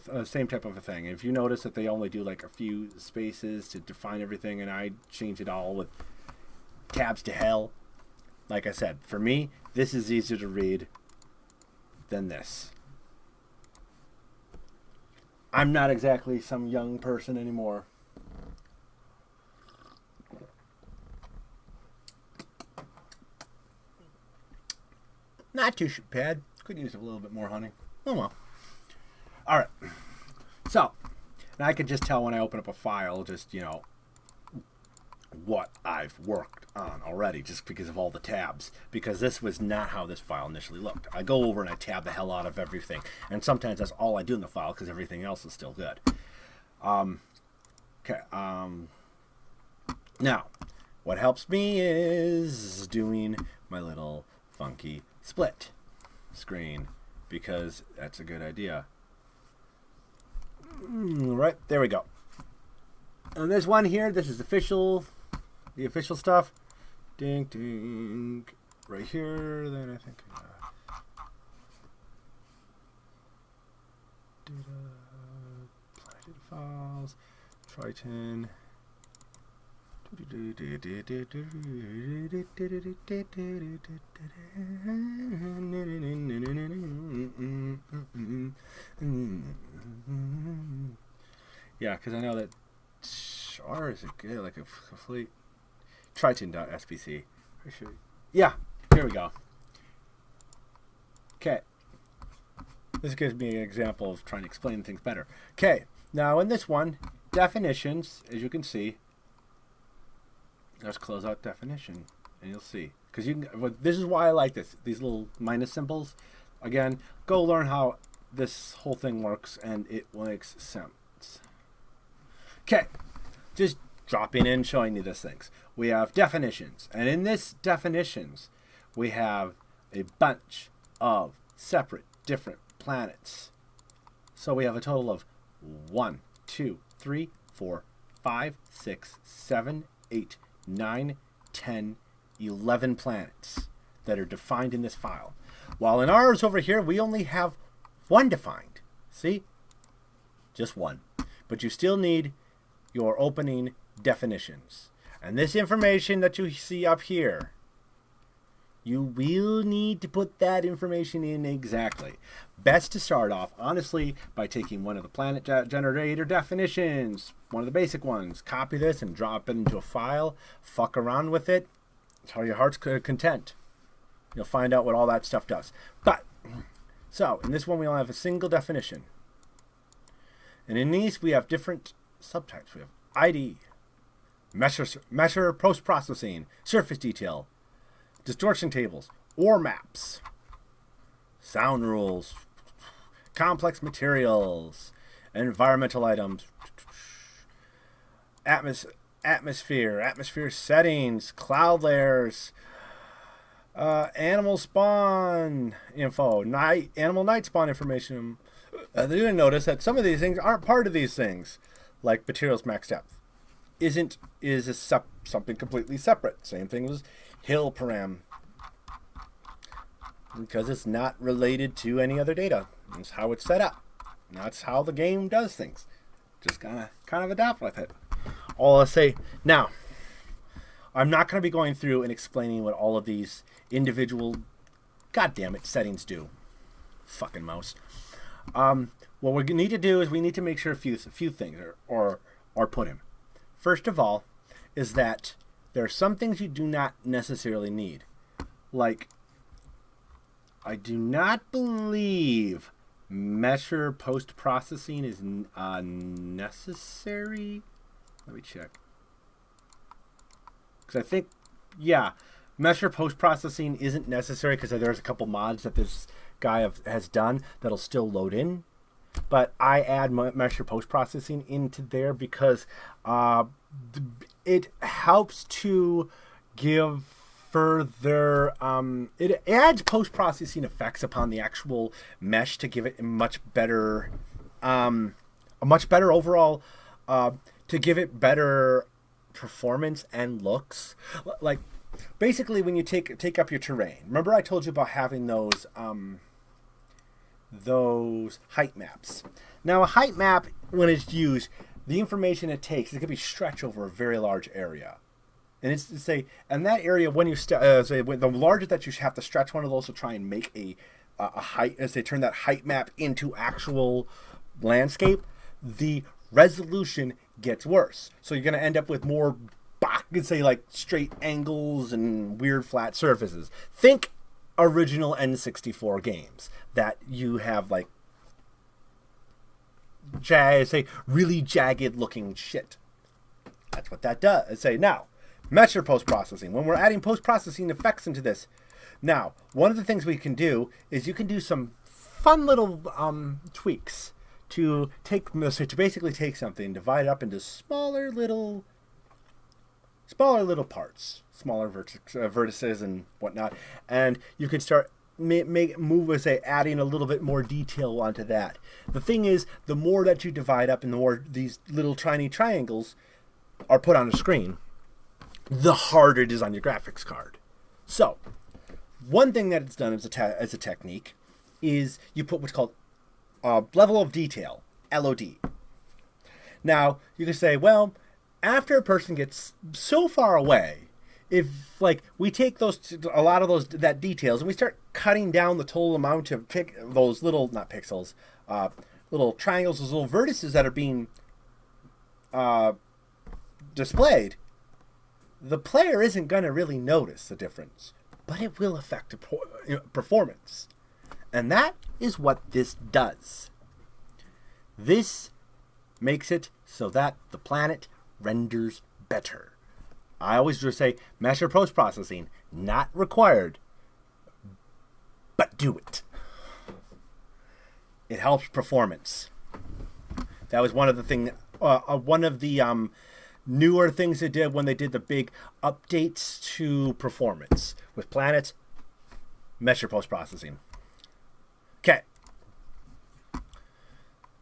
thing. If you notice that they only do like a few spaces to define everything, and I change it all with tabs to hell. Like I said, for me, this is easier to read than this. I'm not exactly some young person anymore. Not too bad. Could use a little bit more honey. Oh well. All right. So, now I can just tell when I open up a file, just, you know, what I've worked on already, just because of all the tabs, because this was not how this file initially looked. I go over and I tab the hell out of everything, and sometimes that's all I do in the file because everything else is still good. Okay. Now, what helps me is doing my little funky split screen, because that's a good idea. Right, there we go. And there's one here. This is official. The official stuff. Ding, ding. Right here. Then I think. Data. Apply data files. Triton. Yeah, because I know that. Or is it good? Like a complete Triton.spc. Yeah, here we go. Okay. This gives me an example of trying to explain things better. Okay, now in this one, definitions, as you can see, let's close out definition, and you'll see. Because you can, well, this is why I like this. These little minus symbols. Again, go learn how this whole thing works, and it makes sense. Okay, just dropping in, showing you these things. We have definitions, and in this definitions, we have a bunch of separate, different planets. So we have a total of 1, 2, 3, 4, 5, 6, 7, 8, 9, 10, 11 planets that are defined in this file. While in ours over here, we only have 1 defined. See? Just 1. But you still need your opening definitions. And this information that you see up here, you will need to put that information in exactly. Best to start off, honestly, by taking one of the planet generator definitions, one of the basic ones. Copy this and drop it into a file. Fuck around with it until your heart's content. You'll find out what all that stuff does. But, so, in this one we only have a single definition. And in these we have different subtypes. We have ID, measure post-processing, surface detail, distortion tables, ore maps, sound rules, complex materials, environmental items, atmosphere settings, cloud layers, animal spawn info, animal night spawn information. You're going to notice that some of these things aren't part of these things, like materials max depth. Something completely separate. Same thing as hill param, because it's not related to any other data. It's how it's set up. And that's how the game does things. Just kind of adapt with it. All I say now, I'm not going to be going through and explaining what all of these individual, goddammit, settings do. Fucking mouse. What we need to do is we need to make sure a few things are put in. First of all, is that there are some things you do not necessarily need. Like, I do not believe measure post-processing is necessary. Let me check. Because I think, yeah, measure post-processing isn't necessary because there's a couple mods that this guy has done that'll still load in. But I add measure post-processing into there because it helps to give further, it adds post-processing effects upon the actual mesh to give it a much better overall, to give it better performance and looks. Like, basically when you take up your terrain, remember I told you about having those height maps. Now a height map, when it's used, the information it takes, it can be stretched over a very large area. And it's to say, and that area, when you the larger that you have to stretch one of those to try and make a height, as they turn that height map into actual landscape, the resolution gets worse. So you're going to end up with more, say, like straight angles and weird flat surfaces. Think original N64 games that you have like really jagged looking shit. That's what that does. Now, measure post-processing. When we're adding post-processing effects into this, now one of the things we can do is you can do some fun little tweaks to basically take something, divide it up into smaller little parts, smaller vertices and whatnot, and you can start adding a little bit more detail onto that. The thing is, the more that you divide up and the more these little tiny triangles are put on a screen, the harder it is on your graphics card. So, one thing that it's done as a technique is you put what's called level of detail, LOD. Now, you can say, well, after a person gets so far away, if like we take a lot of that details and we start cutting down the total amount of those little, not pixels, little triangles, those little vertices that are being displayed, the player isn't going to really notice the difference, but it will affect performance. And that is what this does. This makes it so that the planet renders better. I always just say measure post-processing, not required, but do it. It helps performance. That was one of the newer things they did when they did the big updates to performance with planets. Measure post-processing. Okay.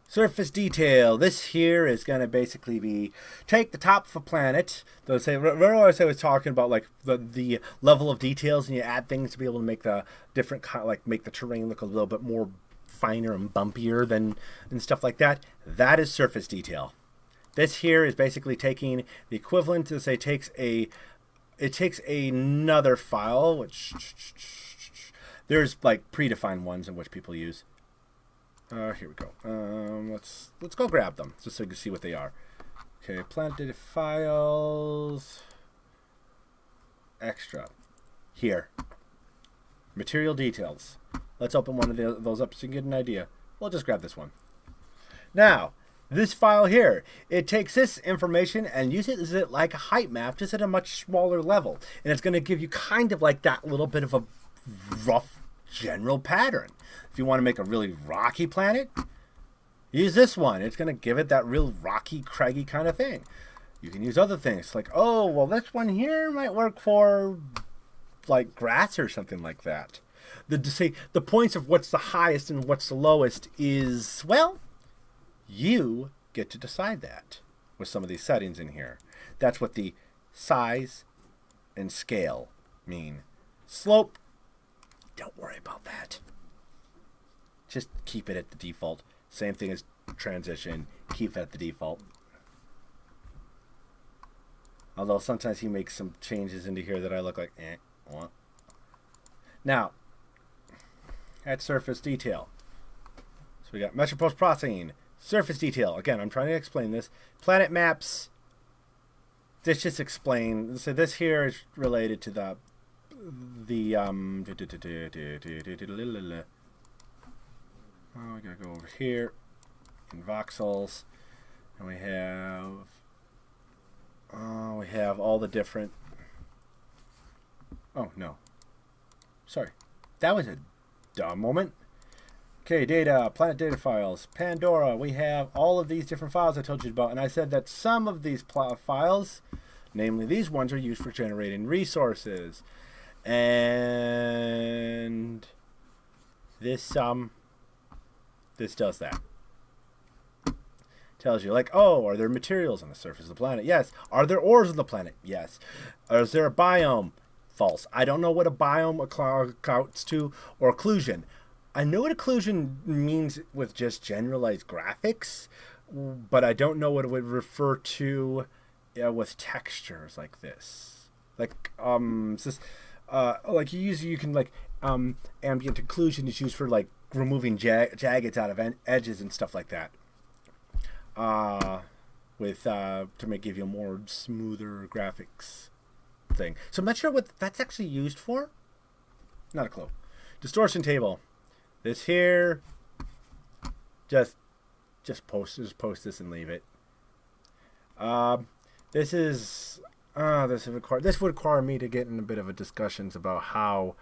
Surface detail. This here is going to basically be take the top of a planet. Remember what I was talking about, like the level of details, and you add things to be able to make the different make the terrain look a little bit more finer and bumpier and stuff like that. That is surface detail. This here is basically taking the equivalent to it takes another file, which there's like predefined ones in which people use. Here we go. Let's go grab them just so you can see what they are. Okay, plant data files. Extra. Here. Material details. Let's open one of those up so you can get an idea. We'll just grab this one. Now, this file here. It takes this information and uses it like a height map, just at a much smaller level. And it's going to give you kind of like that little bit of a rough general pattern. If you want to make a really rocky planet, use this one. It's going to give it that real rocky, craggy kind of thing. You can use other things like, oh, well, this one here might work for like grass or something like that. The points of what's the highest and what's the lowest is, well, you get to decide that with some of these settings in here. That's what the size and scale mean. Slope, don't worry about that. Just keep it at the default. Same thing as transition, keep it at the default. Although sometimes he makes some changes into here that I look like, what? Now, at surface detail. So we got Metro Post Processing, surface detail. Again, I'm trying to explain this. Planet maps. This just explain. So this here is related to the oh, I gotta go over here in voxels, and we have all the different. Oh no, sorry, that was a dumb moment. Okay, data, planet data files, Pandora. We have all of these different files I told you about, and I said that some of these files, namely these ones, are used for generating resources, and this does that. Tells you like, oh, are there materials on the surface of the planet? Yes. Are there ores on the planet? Yes. Is there a biome? False. I don't know what a biome accounts to, or occlusion. I know what occlusion means with just generalized graphics, but I don't know what it would refer to with textures like this. Like like you can ambient occlusion is used for like removing jaggeds out of edges and stuff like that. To give you a more smoother graphics thing. So I'm not sure what that's actually used for. Not a clue. Distortion table. This here, just post this and leave it. This would require me to get in a bit of a discussions about how,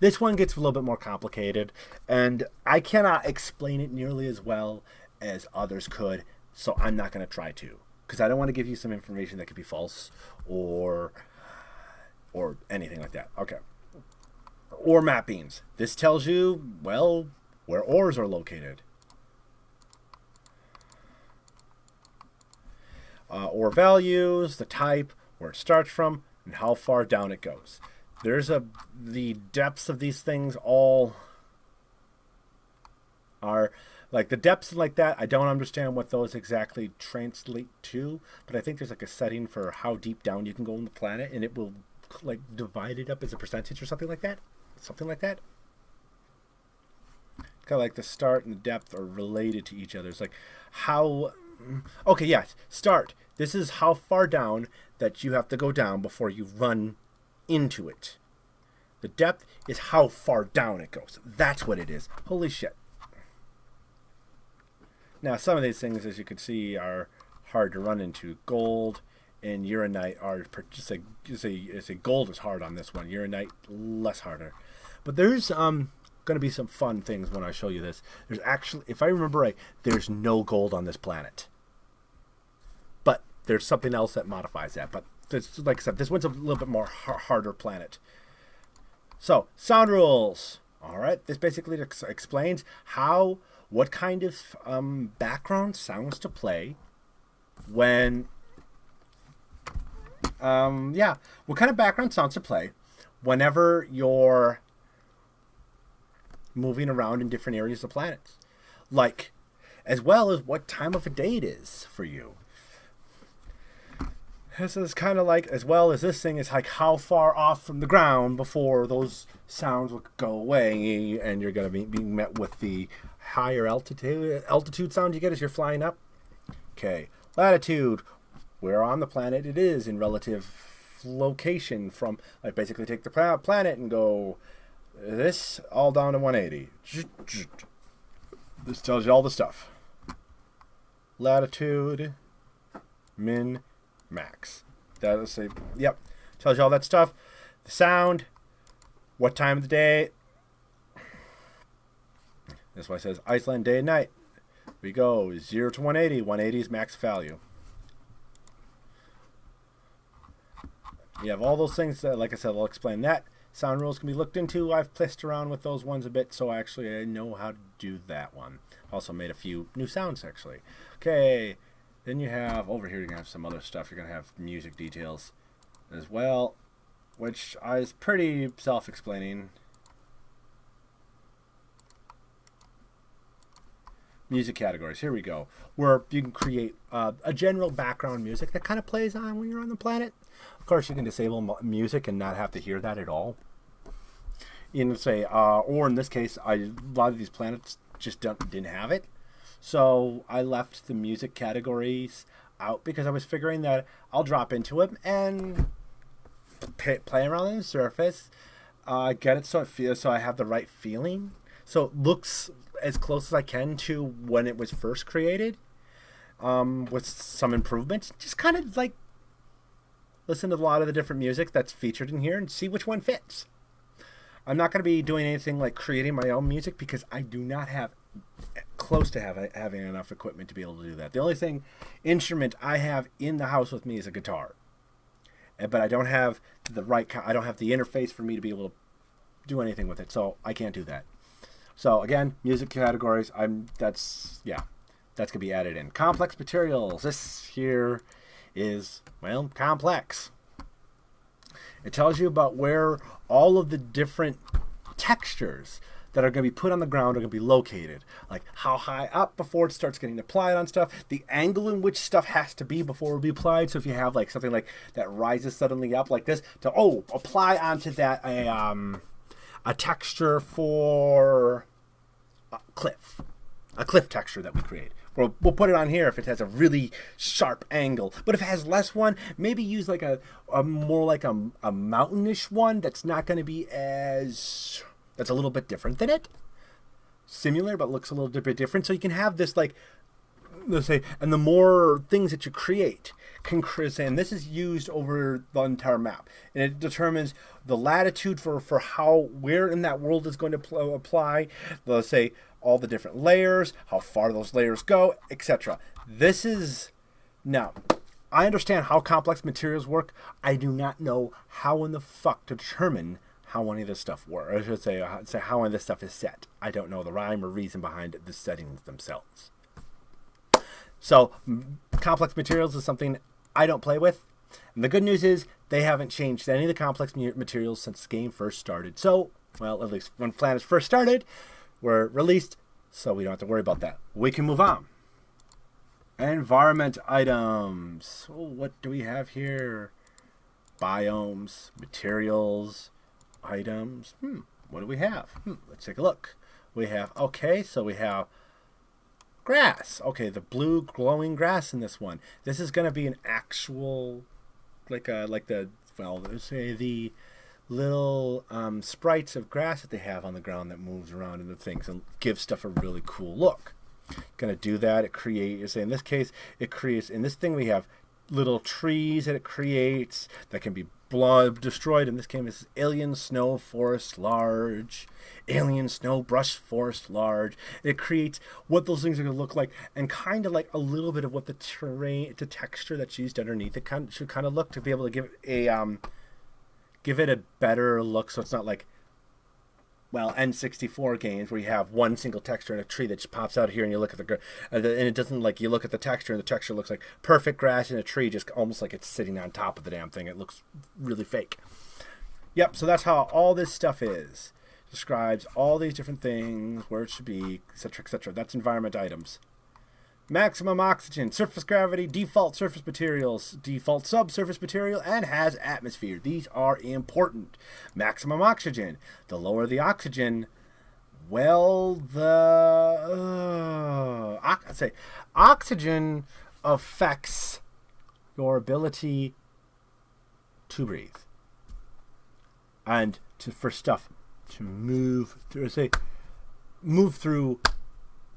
this one gets a little bit more complicated, and I cannot explain it nearly as well as others could, so I'm not going to try to, because I don't want to give you some information that could be false or anything like that. Okay. Ore mappings. This tells you, well, where ores are located. Ore values, the type, where it starts from, and how far down it goes. The depths of these things all are, like the depths like that, I don't understand what those exactly translate to, but I think there's like a setting for how deep down you can go in the planet, and it will like divide it up as a percentage or something like that. Something like that. Kind of like the start and the depth are related to each other. It's like how... Okay, yes. Start. This is how far down that you have to go down before you run into it. The depth is how far down it goes. That's what it is. Holy shit. Now, some of these things, as you can see, are hard to run into. Gold and uranite are... gold is hard on this one. Uranite, less harder. But there's going to be some fun things when I show you this. There's actually, if I remember right, there's no gold on this planet. But there's something else that modifies that. But like I said, this one's a little bit more harder planet. So, sound rules. All right, this basically explains what kind of background sounds to play when... what kind of background sounds to play whenever you're moving around in different areas of planets, like, as well as what time of the day it is for you. This is kind of like, as well as this thing is like how far off from the ground before those sounds will go away, and you're going to be being met with the higher altitude sound you get as you're flying up. Okay, latitude, where on the planet it is in relative location from, like, basically take the planet and go this all down to 180. This tells you all the stuff. Latitude, min, max. That'll say, yep. Tells you all that stuff. The sound, what time of the day. That's why it says Iceland day and night. We go 0 to 180. 180 is max value. You have all those things that, like I said, I'll explain that. Sound rules can be looked into. I've played around with those ones a bit, so actually I know how to do that one. Also made a few new sounds, actually. Okay, then you have, over here you're going to have some other stuff. You're going to have music details as well, which is pretty self-explaining. Music categories, here we go. Where you can create a general background music that kind of plays on when you're on the planet. Of course, you can disable music and not have to hear that at all. You know, say, or in this case, a lot of these planets just didn't have it. So I left the music categories out because I was figuring that I'll drop into it and play around on the surface, get it so it feels, so I have the right feeling. So it looks as close as I can to when it was first created, with some improvements. Just kind of like listen to a lot of the different music that's featured in here and see which one fits. I'm not going to be doing anything like creating my own music because I do not have close to having enough equipment to be able to do that. The only instrument I have in the house with me is a guitar, but I don't have the interface for me to be able to do anything with it, so I can't do that. So again, music categories, that's gonna be added in. Complex materials. This here is, well, complex. It tells you about where all of the different textures that are going to be put on the ground are going to be located. Like how high up before it starts getting applied on stuff, the angle in which stuff has to be before it will be applied. So if you have like something like that rises suddenly up like this, to apply onto that a texture for a cliff texture that we create. We'll put it on here if it has a really sharp angle. But if it has less one, maybe use like a more like a mountainish one that's not going to be that's a little bit different than it. Similar, but looks a little bit different. So you can have this like, let's say, and the more things that you create can say, and this is used over the entire map, and it determines the latitude for where in that world is going to apply. Let's say all the different layers, how far those layers go, etc. This is, now, I understand how complex materials work. I do not know how in the fuck to determine how any of this stuff works. I should say how any of this stuff is set. I don't know the rhyme or reason behind the settings themselves. So, complex materials is something I don't play with. And the good news is they haven't changed any of the complex materials since the game first started. So, well, at least when planets first started, were released, so we don't have to worry about that. We can move on. Environment items. So what do we have here? Biomes, materials, items. What do we have? Let's take a look. We have, so we have grass. Okay, the blue glowing grass in this one. This is going to be an actual, let's say the little sprites of grass that they have on the ground that moves around in the things and gives stuff a really cool look. Gonna do that. It creates, in this case, in this thing we have little trees that it creates that can be destroyed. In this case, it's alien snow forest large, alien snow brush forest large. It creates what those things are going to look like, and kind of like a little bit of what the texture that's used underneath it should kind of look, to be able to give it a better look, so it's not like, well, N64 games where you have one single texture in a tree that just pops out here, and you look at and it doesn't, like, you look at the texture and the texture looks like perfect grass in a tree, just almost like it's sitting on top of the damn thing. It looks really fake. Yep, so that's how all this stuff is. Describes all these different things, where it should be, etc., etc. That's environment items. Maximum oxygen, surface gravity, default surface materials, default subsurface material, and has atmosphere. These are important. Maximum oxygen. The lower the oxygen, well, oxygen affects your ability to breathe. And for stuff to move through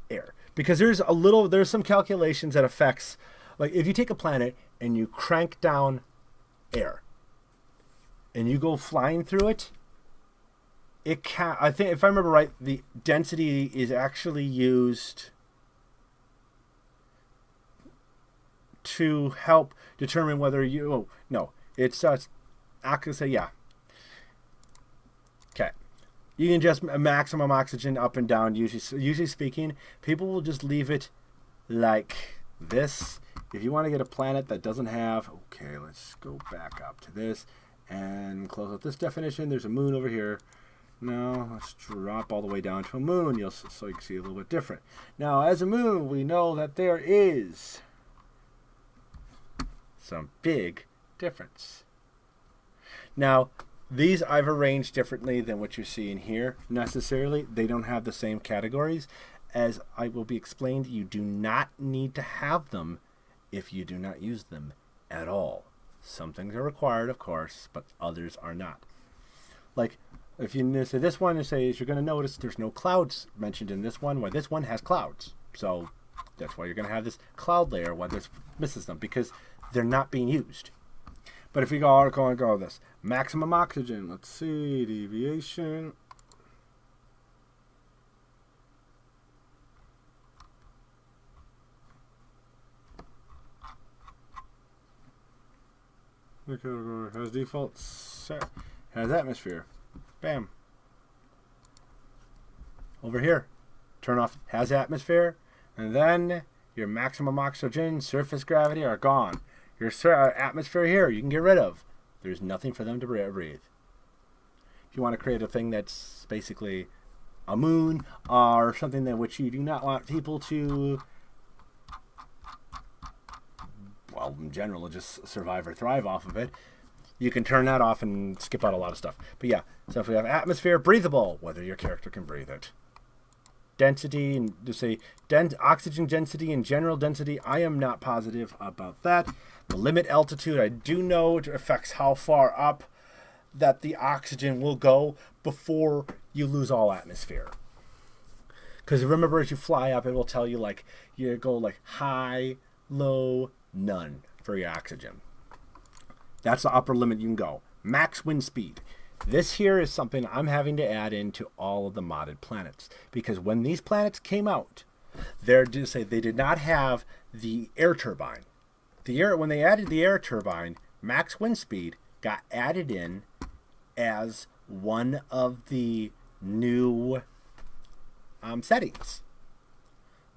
air. Because there's some calculations that affects, like if you take a planet and you crank down air and you go flying through it, I think if I remember right, the density is actually used to help determine whether I could say, yeah. Okay. You can just maximum oxygen up and down. Usually speaking, people will just leave it like this. If you want to get a planet that doesn't have, okay, let's go back up to this and close up this definition. There's a moon over here. No, let's drop all the way down to a moon. So you can see a little bit different. Now, as a moon, we know that there is some big difference. Now, these I've arranged differently than what you're seeing here. Necessarily, they don't have the same categories. As I will be explained, you do not need to have them if you do not use them at all. Some things are required, of course, but others are not. Like, if you say this one, you're going to notice there's no clouds mentioned in this one, where this one has clouds. So that's why you're going to have this cloud layer where this misses them, because they're not being used. But if we go this maximum oxygen, let's see, deviation. Okay, has default set, has atmosphere. Bam. Over here, turn off has atmosphere, and then your maximum oxygen, surface gravity are gone. Your atmosphere here, you can get rid of. There's nothing for them to breathe. If you want to create a thing that's basically a moon or something that which you do not want people to, well, in general, just survive or thrive off of it, you can turn that off and skip out a lot of stuff. But yeah, so if we have atmosphere, breathable, whether your character can breathe it. Density, and to say oxygen density and general density, I am not positive about that. The limit altitude, I do know it affects how far up that the oxygen will go before you lose all atmosphere. Because remember, as you fly up, it will tell you like you go like high, low, none for your oxygen. That's the upper limit you can go. Max wind speed. This here is something I'm having to add into all of the modded planets, because when these planets came out, they did not have the air turbine. When they added the air turbine, max wind speed got added in as one of the new settings.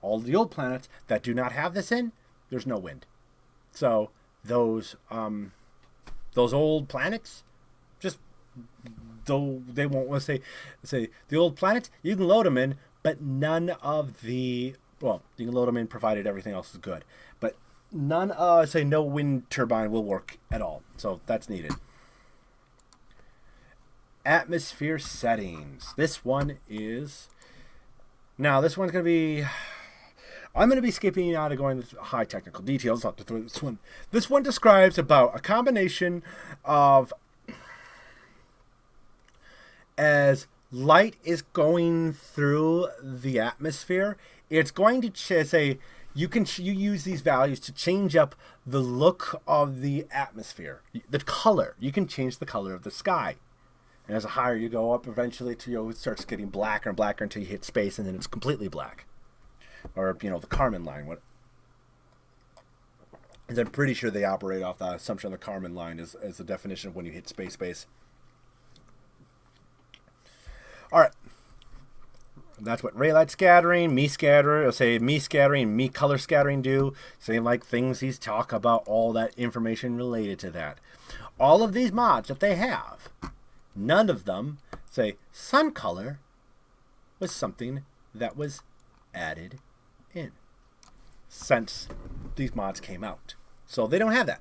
All the old planets that do not have this in, there's no wind. So those old planets, just though they won't want to say the old planets, you can load them in, but none of the, well, you can load them in provided everything else is good, but none no wind turbine will work at all. So that's needed. Atmosphere settings. This one's going to be, I'm going to be skipping out of going into high technical details. I'll have to throw this one. This one describes about a combination of, as light is going through the atmosphere, it's going to say you use these values to change up the look of the atmosphere, the color. You can change the color of the sky. And as the higher you go up, eventually it starts getting blacker and blacker until you hit space, and then it's completely black. Or, the Kármán line. And I'm pretty sure they operate off the assumption the Kármán line is the definition of when you hit space. All right. That's what ray light scattering, me scattering, me color scattering do. Same like things these talk about, all that information related to that. All of these mods that they have, none of them say sun color was something that was added in since these mods came out. So they don't have that.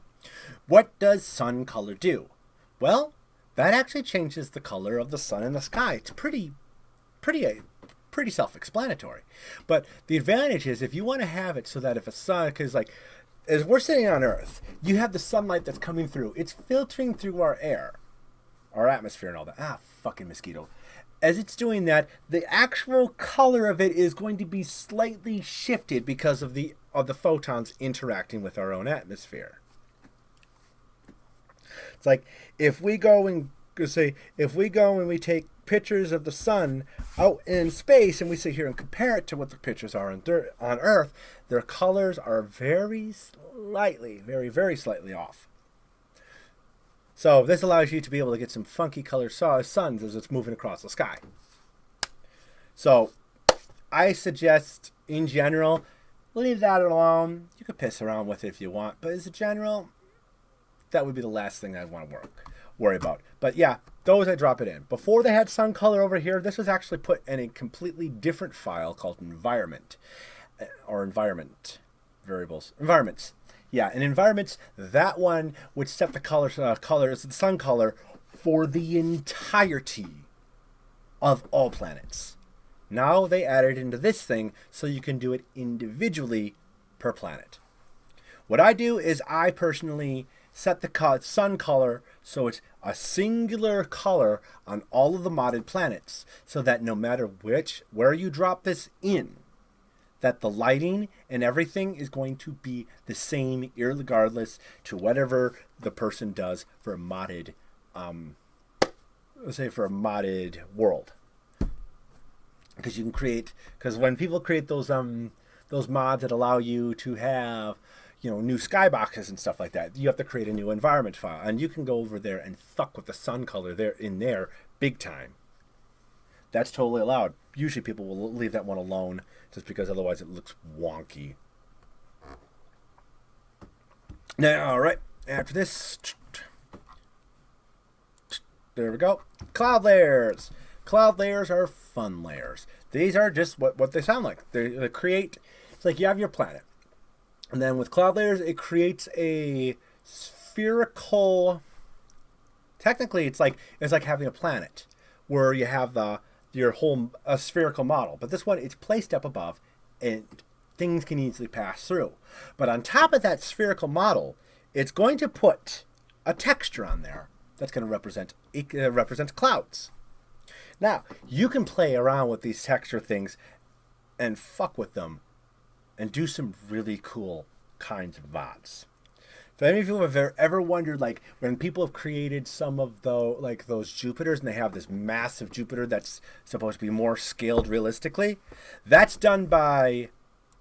What does sun color do? Well, that actually changes the color of the sun in the sky. It's pretty self-explanatory. But the advantage is if you want to have it so that if a sun, because like as we're sitting on Earth, you have the sunlight that's coming through. It's filtering through our air, our atmosphere and all that. Fucking mosquito. as it's doing that, the actual color of it is going to be slightly shifted because of the photons interacting with our own atmosphere. It's like if we go and we take pictures of the sun out in space and we sit here and compare it to what the pictures are on Earth, their colors are very very slightly off. So this allows you to be able to get some funky color suns as it's moving across the sky. So I suggest, in general, leave that alone. You could piss around with it if you want, but as a general, that would be the last thing I'd want to worry about. But yeah, those I drop it in. Before they had sun color over here, this was actually put in a completely different file called environment, or environment variables. Environments. Yeah, in environments, that one would set the colors, the sun color, for the entirety of all planets. Now they added into this thing so you can do it individually per planet. What I do is I personally set the sun color so it's a singular color on all of the modded planets, so that no matter where you drop this in, that the lighting and everything is going to be the same, irregardless to whatever the person does for a modded, let's say for a modded world. Because when people create those mods that allow you to have, new skyboxes and stuff like that, you have to create a new environment file, and you can go over there and fuck with the sun color there big time. That's totally allowed. Usually people will leave that one alone just because otherwise it looks wonky. Now, all right, after this, there we go. Cloud layers. Cloud layers are fun layers. These are just what they sound like. They create, it's like you have your planet. And then with cloud layers, it creates a spherical, technically it's like having a planet where you have your whole spherical model. But this one, it's placed up above and things can easily pass through. But on top of that spherical model, it's going to put a texture on there that's going to represent clouds. Now, you can play around with these texture things and fuck with them and do some really cool kinds of VODs. If any of you have ever wondered, like, when people have created some of those Jupiters and they have this massive Jupiter that's supposed to be more scaled realistically, that's done by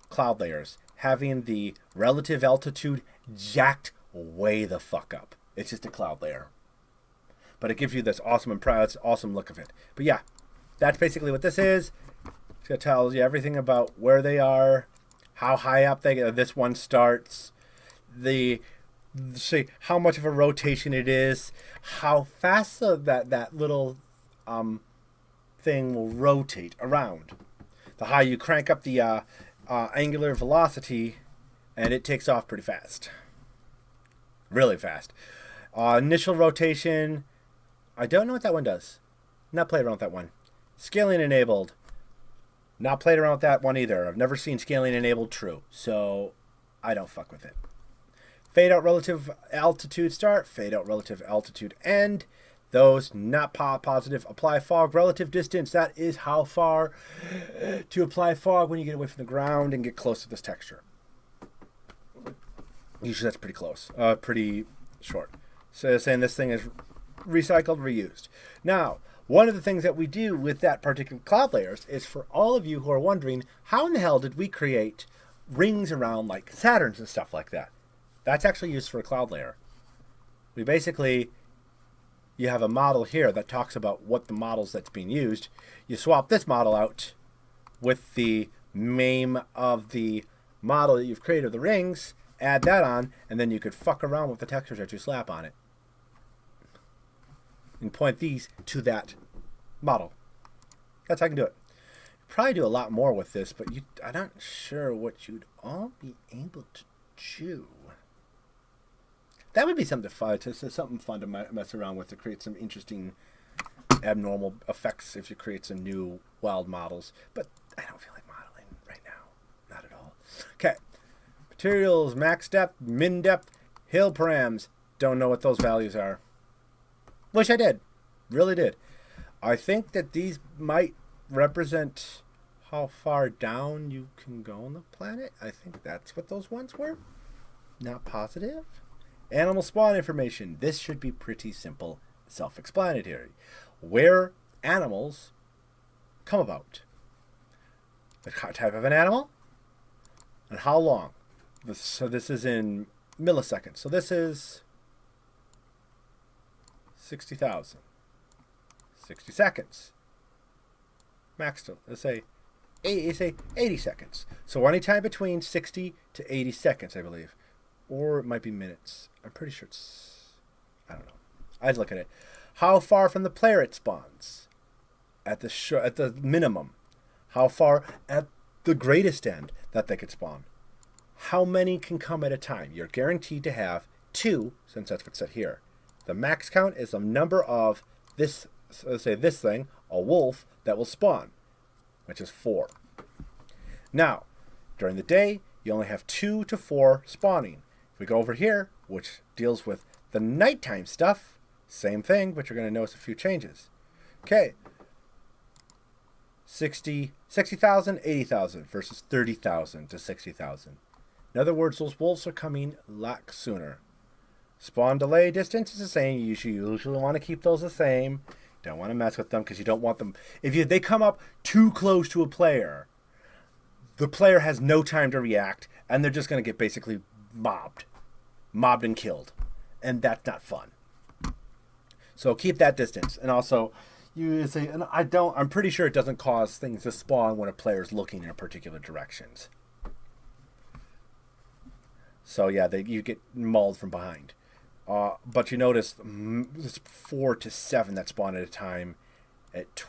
cloud layers, having the relative altitude jacked way the fuck up. It's just a cloud layer. But it gives you this awesome look of it. But yeah, that's basically what this is. It's going to tell you everything about where they are, how high up this one starts, see how much of a rotation it is, how fast that little thing will rotate around. The higher you crank up the angular velocity, and it takes off pretty fast. Really fast. Initial rotation, I don't know what that one does. Not played around with that one. Scaling enabled. Not played around with that one either. I've never seen scaling enabled true, so I don't fuck with it. Fade out relative altitude start, fade out relative altitude end. Those not positive. Apply fog relative distance. That is how far to apply fog when you get away from the ground and get close to this texture. Usually that's pretty close, pretty short. So saying this thing is recycled, reused. Now, one of the things that we do with that particular cloud layers is, for all of you who are wondering, how in the hell did we create rings around like Saturns and stuff like that? That's actually used for a cloud layer. We basically, you have a model here that talks about what the models that's being used. You swap this model out with the name of the model that you've created of the rings, add that on, and then you could fuck around with the textures that you slap on it. And point these to that model. That's how I can do it. Probably do a lot more with this, but I'm not sure what you'd all be able to do. That would be something fun to mess around with, to create some interesting abnormal effects if you create some new wild models. But I don't feel like modeling right now. Not at all. Okay. Materials, max depth, min depth, hill params. Don't know what those values are. Wish I did. Really did. I think that these might represent how far down you can go on the planet. I think that's what those ones were. Not positive. Animal spawn information. This should be pretty simple, self-explanatory. Where animals come about. The type of an animal and how long. So this is in milliseconds. So this is 60,000. 60 seconds. Max to, let's say 80 seconds. So anytime between 60 to 80 seconds, I believe. Or it might be minutes. I'm pretty sure it's, I don't know. I'd look at it. How far from the player it spawns? At the minimum. How far at the greatest end that they could spawn? How many can come at a time? You're guaranteed to have 2, since that's what's set here. The max count is the number of this, let's say this thing, a wolf, that will spawn, which is 4. Now, during the day, you only have 2 to 4 spawning. If we go over here, which deals with the nighttime stuff, same thing, but you're going to notice a few changes. Okay. 60,000, 80,000 versus 30,000 to 60,000. In other words, those wolves are coming a lot sooner. Spawn delay distance is the same. You usually want to keep those the same. Don't want to mess with them because you don't want them. If they come up too close to a player, the player has no time to react, and they're just going to get basically mobbed and killed, and that's not fun. So keep that distance, and also you say, and I'm pretty sure it doesn't cause things to spawn when a player's looking in a particular directions. So yeah, you get mauled from behind. But you notice it's 4 to 7 that spawn at a time at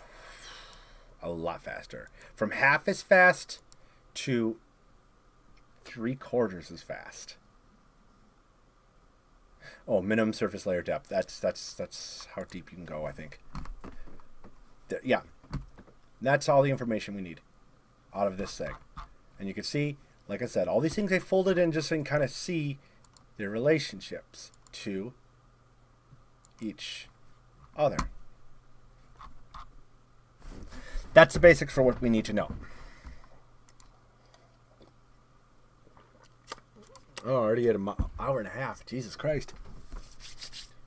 a lot faster. From half as fast to 3/4 as fast. Oh, minimum surface layer depth. That's how deep you can go, I think. Yeah. That's all the information we need out of this thing. And you can see, like I said, all these things they folded in just so you can kind of see their relationships to each other. That's the basics for what we need to know. Oh, already at an hour and a half. Jesus Christ.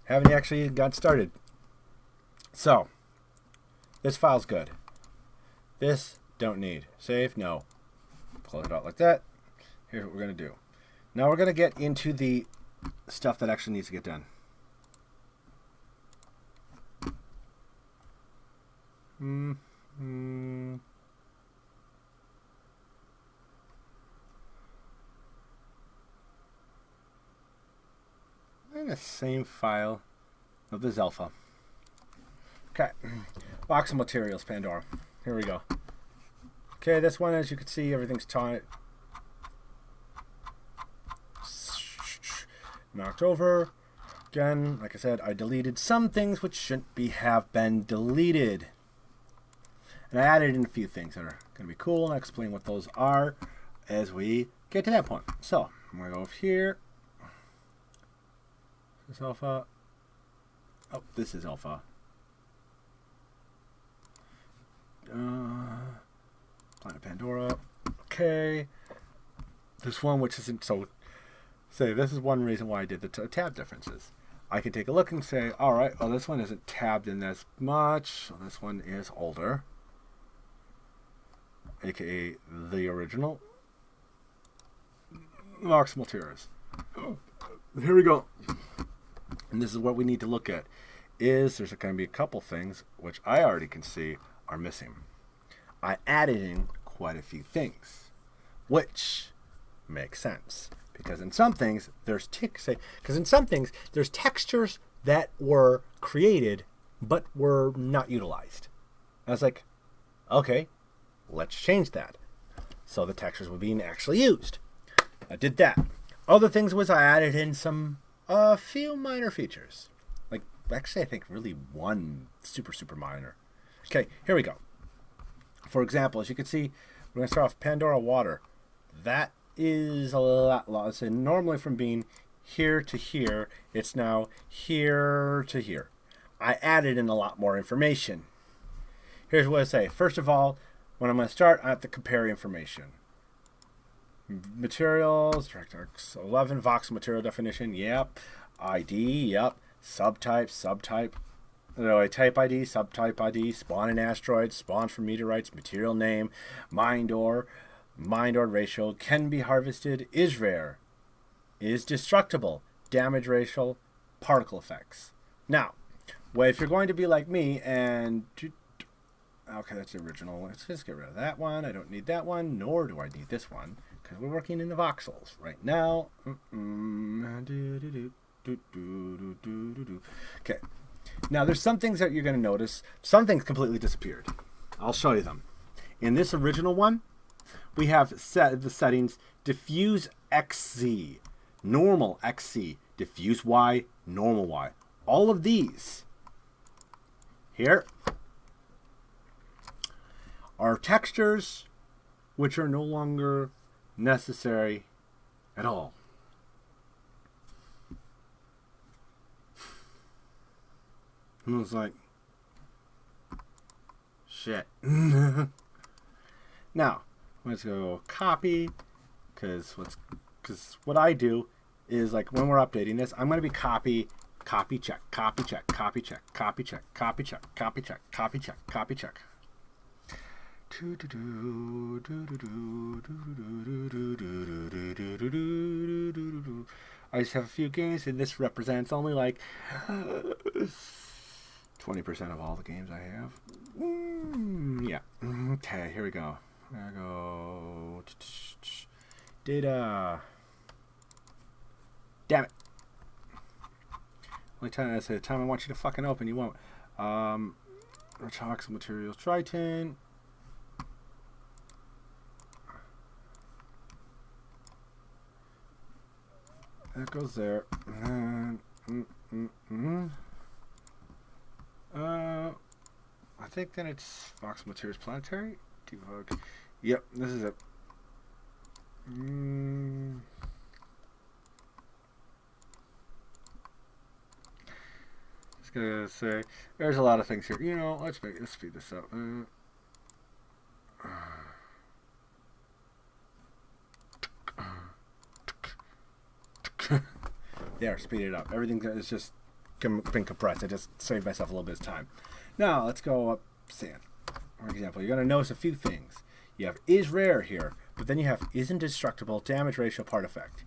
Haven't actually got started. So, this file's good. This, don't need. Save, no. Close it out like that. Here's what we're going to do. Now we're going to get into the stuff that actually needs to get done. In the same file of the Zelfa. Okay. Box of materials, Pandora. Here we go. Okay, this one, as you can see, everything's knocked over. Again, like I said, I deleted some things which shouldn't have been deleted. And I added in a few things that are going to be cool, and I'll explain what those are as we get to that point. So, I'm going to go over here. This is alpha. Oh, this is alpha. Planet Pandora. Okay. This one, which isn't so. Say, this is one reason why I did the tab differences. I can take a look and say, all right, well, this one isn't tabbed in as much, so this one is older, aka the original. Maximal tiers. Here we go. And this is what we need to look at. There's going to be a couple things which I already can see are missing. I added in quite a few things, which makes sense. Because in some things, there's textures that were created but were not utilized. I was like, okay, let's change that. So the textures were being actually used. I did that. Other things was I added in a few minor features. Like, actually, I think really one super minor. Okay, here we go. For example, as you can see, we're going to start off Pandora Water. That is a lot. So normally from being here to here, it's now here to here. I added in a lot more information. here's what I say. First of all, when I'm going to start, I have to compare information. Materials, DirectX 11, voxel material definition, yep. ID, yep. Subtype. Type ID, subtype ID, spawn in asteroids, spawn from meteorites, material name, mind ore ratio, can be harvested, is rare, is destructible, damage ratio, particle effects. Now, well, if you're going to be like me and... Okay, that's the original. Let's just get rid of that one. I don't need that one, nor do I need this one, because we're working in the voxels right now. Okay. Now, there's some things that you're going to notice. Some things completely disappeared. I'll show you them. In this original one, we have set the settings diffuse XZ, normal XC, diffuse Y, normal Y. All of these here are textures which are no longer necessary at all. And I was like, shit. Now, let's go copy, because what I do is, like, when we're updating this, I'm going to be copy check, copy check, copy check, copy check, copy check, copy check, copy check, copy check. I just have a few games, and this represents only like 20% of all the games I have. Yeah. Okay, here we go. There we go. Data. Damn it. Only time I say the time I want you to fucking open, you won't. Voxel materials, Triton. That goes there. I think then it's Voxel Materials Planetary. Debug. Yep, this is it. Just gonna say, there's a lot of things here. You know, let's speed this up. There, speed it up. Everything is just been compressed. I just saved myself a little bit of time. Now, let's go up sand. For example, you're going to notice a few things. You have is rare here, but then you have is indestructible, damage ratio, part effect.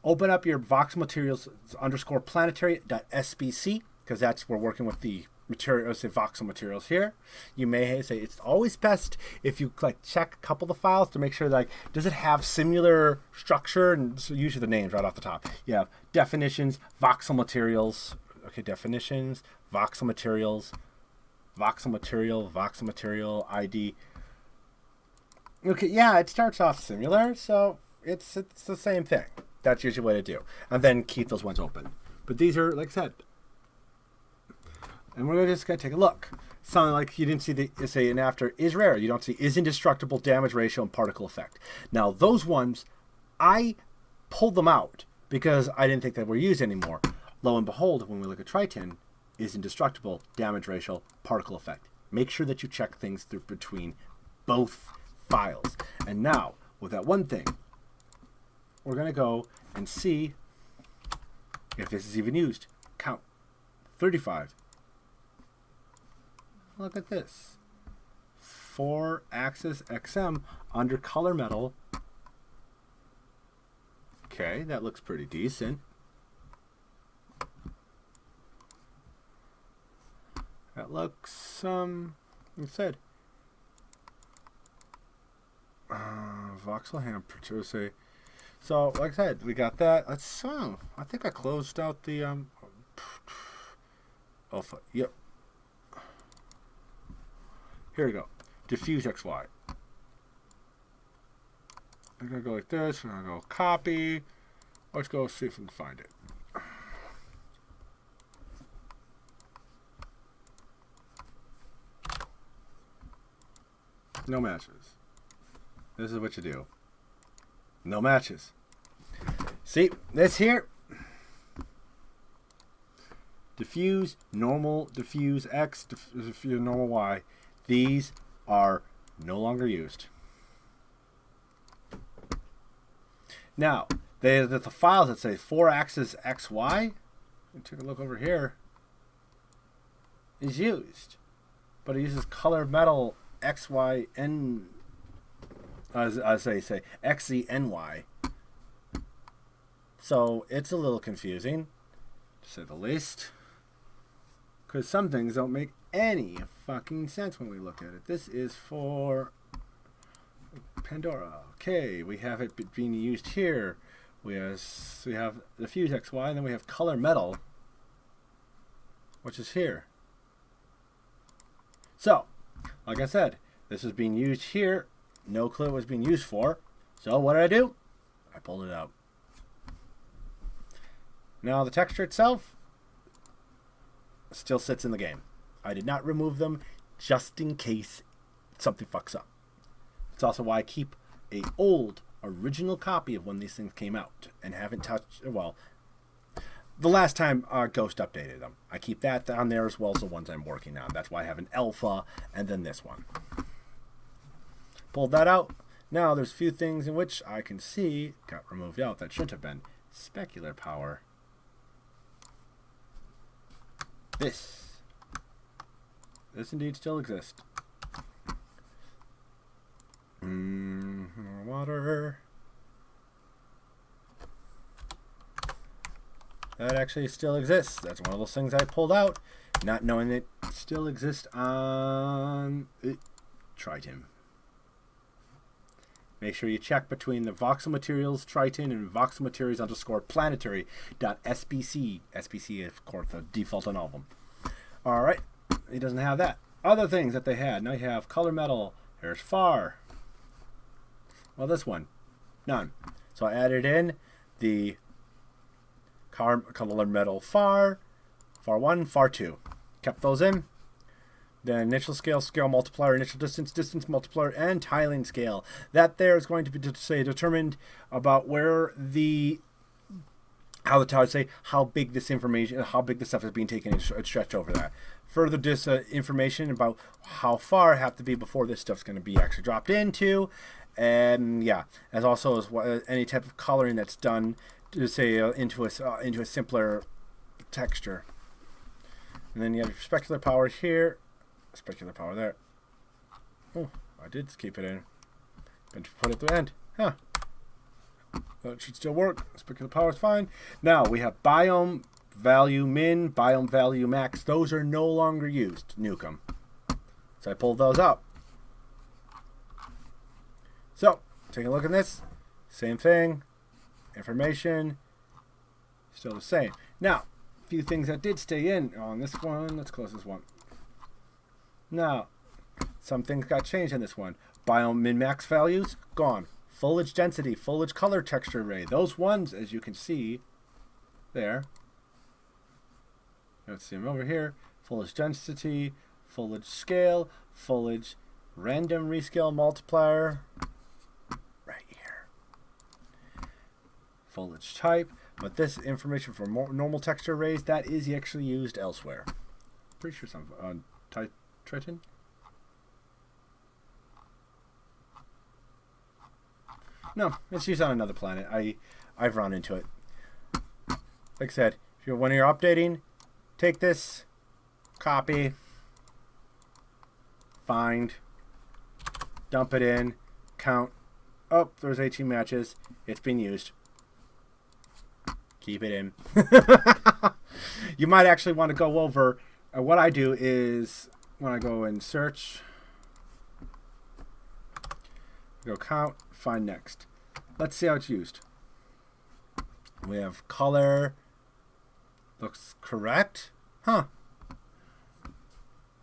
Open up your Voxel Materials _ planetary.sbc, because that's we're working with the materials, say Voxel Materials here. You may say it's always best if you like check a couple of the files to make sure, like, does it have similar structure, and so usually the names right off the top. You have definitions, Voxel Materials, okay, definitions, Voxel Materials, Voxel Material ID. Okay, yeah, it starts off similar, so it's the same thing. That's usually what I do, and then keep those ones open. But these are, like I said. And we're just going to take a look. Something like you didn't see the say and after is rare. You don't see is indestructible, damage ratio, and particle effect. Now, those ones, I pulled them out because I didn't think they were used anymore. Lo and behold, when we look at Triton, is indestructible, damage ratio, particle effect. Make sure that you check things through between both files. And now, with that one thing, we're going to go and see if this is even used. Count 35. Look at this. 4-axis XM under color metal. Okay, that looks pretty decent. That looks, like I said, voxel hand say. So, like I said, we got that. Let's, I think I closed out the, alpha. Yep. Here we go. Diffuse XY. I'm going to go like this. I'm going to go copy. Let's go see if we can find it. No matches. This is what you do. No matches. See, this here. Diffuse, normal, diffuse X, diffuse, normal Y. These are no longer used. Now, the files that say 4-axis XY, take a look over here, is used. But it uses color metal XYN, as they say, XENY. So it's a little confusing, to say the least. Because some things don't make any fucking sense when we look at it. This is for Pandora. Okay, we have it being used here. We have the Fuse XY, and then we have color metal, which is here. So, like I said, this is being used here. No clue what it was being used for. So what did I do? I pulled it out. Now the texture itself still sits in the game. I did not remove them just in case something fucks up. It's also why I keep a old original copy of when these things came out and haven't touched, well, the last time Ghost updated them. I keep that on there as well as the ones I'm working on. That's why I have an alpha and then this one. Pulled that out. Now there's a few things in which I can see got removed out that shouldn't have been. Specular power. This indeed still exists. More water. That actually still exists. That's one of those things I pulled out, not knowing it still exists on Triton. Make sure you check between the Voxel Materials Triton and Voxel Materials _planetary.sbc. SBC, of course, the default on all of them. Alright, he doesn't have that. Other things that they had. Now you have color metal. There's FAR. Well, this one, none. So I added in the color metal FAR 1, FAR 2. Kept those in. Then initial scale, scale multiplier, initial distance, distance multiplier, and tiling scale. That there is going to be determined about where how the tile say how big this information, how big the stuff is being taken and stretched over that. Further information about how far I have to be before this stuff's going to be actually dropped into, and yeah, as also as any type of coloring that's done to say into a simpler texture. And then you have your specular power here. Specular power there. Oh, I did keep it in. Going to put it at the end. Huh. That should still work. Specular power is fine. Now we have biome value min, biome value max. Those are no longer used. Nuke them. So I pulled those out. So, take a look at this. Same thing. Information. Still the same. Now, a few things that did stay in on this one. Let's close this one. Now, some things got changed in this one. Biome min-max values, gone. Foliage density, foliage color texture array. Those ones, as you can see there. Let's see them over here. Foliage density, foliage scale, foliage random rescale multiplier. Right here. Foliage type. But this information for normal texture arrays, that is actually used elsewhere. Pretty sure some Triton? No, it's used on another planet. I've run into it. Like I said, when you're updating, take this, copy, find, dump it in, count. Oh, there's 18 matches. It's been used. Keep it in. You might actually want to go over. What I do is when I go and search, go count, find next. Let's see how it's used. We have color. Looks correct. Huh.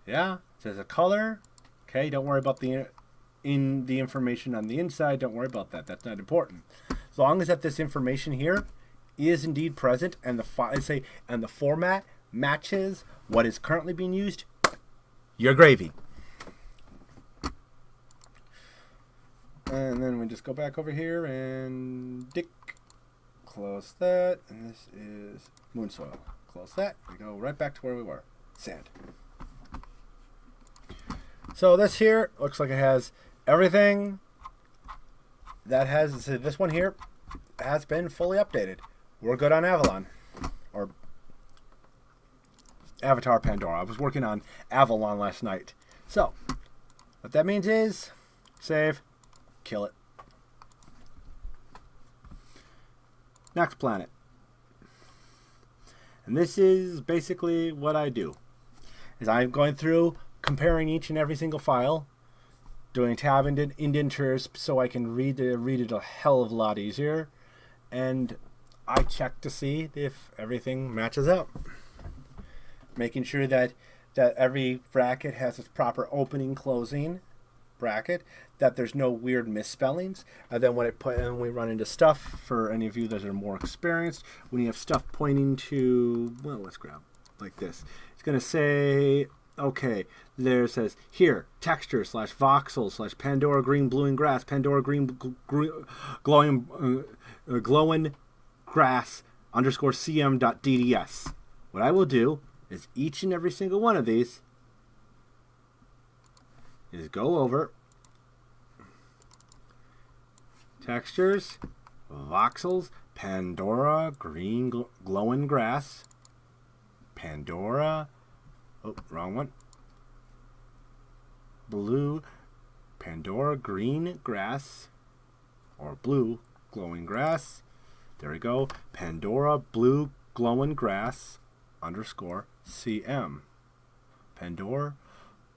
Yeah, it says a color. Okay, don't worry about the information on the inside. Don't worry about that. That's not important. As long as that this information here is indeed present and the format matches what is currently being used, you're gravy. And then we just go back over here and close that, and this is moon soil. Close that. We go right back to where we were. Sand. So this here looks like it has everything that has, so this one here has been fully updated. We're good on Avalon. Or Avatar Pandora. I was working on Avalon last night. So, what that means is, save, kill it. Next planet. And this is basically what I do. Is I'm going through, comparing each and every single file, doing tab indentures so I can read it a hell of a lot easier, and I check to see if everything matches up. Making sure that every bracket has its proper opening, closing bracket, that there's no weird misspellings, and then when we run into stuff, for any of you that are more experienced, when you have stuff pointing to, well, let's grab like this. It's going to say, okay, there it says here, texture / voxel / Pandora green blue and grass, Pandora green glowing grass _cm.dds. What I will do is each and every single one of these is go over textures, voxels, Pandora green glowing grass, Pandora, oh, wrong one, blue, Pandora green grass, or blue glowing grass, there we go, Pandora blue glowing grass _cm, Pandora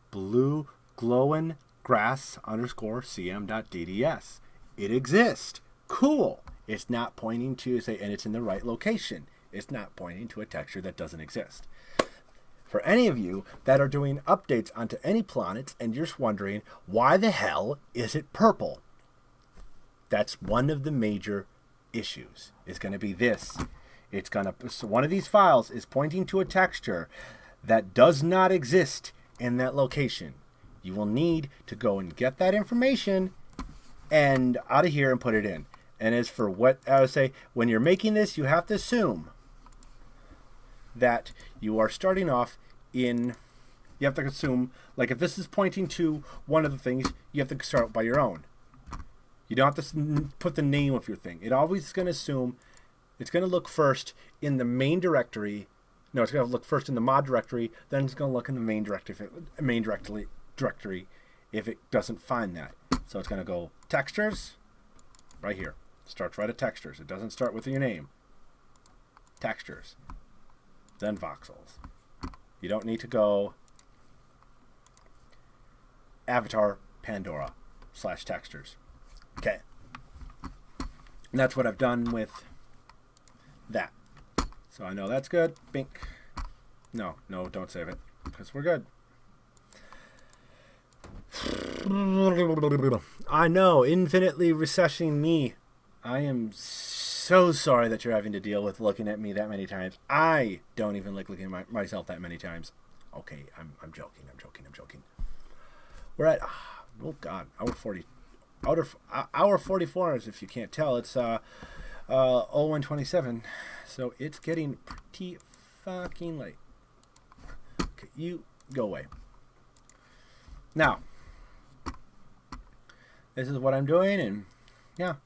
blue glowing grass _cm.dds. It exists. Cool. It's not pointing to, say, and it's in the right location. It's not pointing to a texture that doesn't exist. For any of you that are doing updates onto any planets and you're just wondering, why the hell is it purple? That's one of the major issues. It's going to be this. It's going to, so one of these files is pointing to a texture that does not exist in that location. You will need to go and get that information and out of here and put it in. And as for what I would say, when you're making this, you have to assume that you are starting off in, you have to assume, like if this is pointing to one of the things, you have to start by your own. You don't have to put the name of your thing. It always is going to assume, it's going to look first in the main directory. No, it's going to look first in the mod directory, then it's going to look in the main directory if it doesn't find that. So it's going to go textures, right here. Starts right at textures. It doesn't start with your name. Textures. Then voxels. You don't need to go Avatar Pandora / textures. Okay. And that's what I've done with that. So I know that's good. Bink. No, don't save it. Because we're good. I know, infinitely recessing me. I am so sorry that you're having to deal with looking at me that many times. I don't even like looking at myself that many times. Okay, I'm joking. We're at, oh God, hour 44, if you can't tell. It's 01:27, so it's getting pretty fucking late. Okay, you go away. Now, this is what I'm doing, and yeah.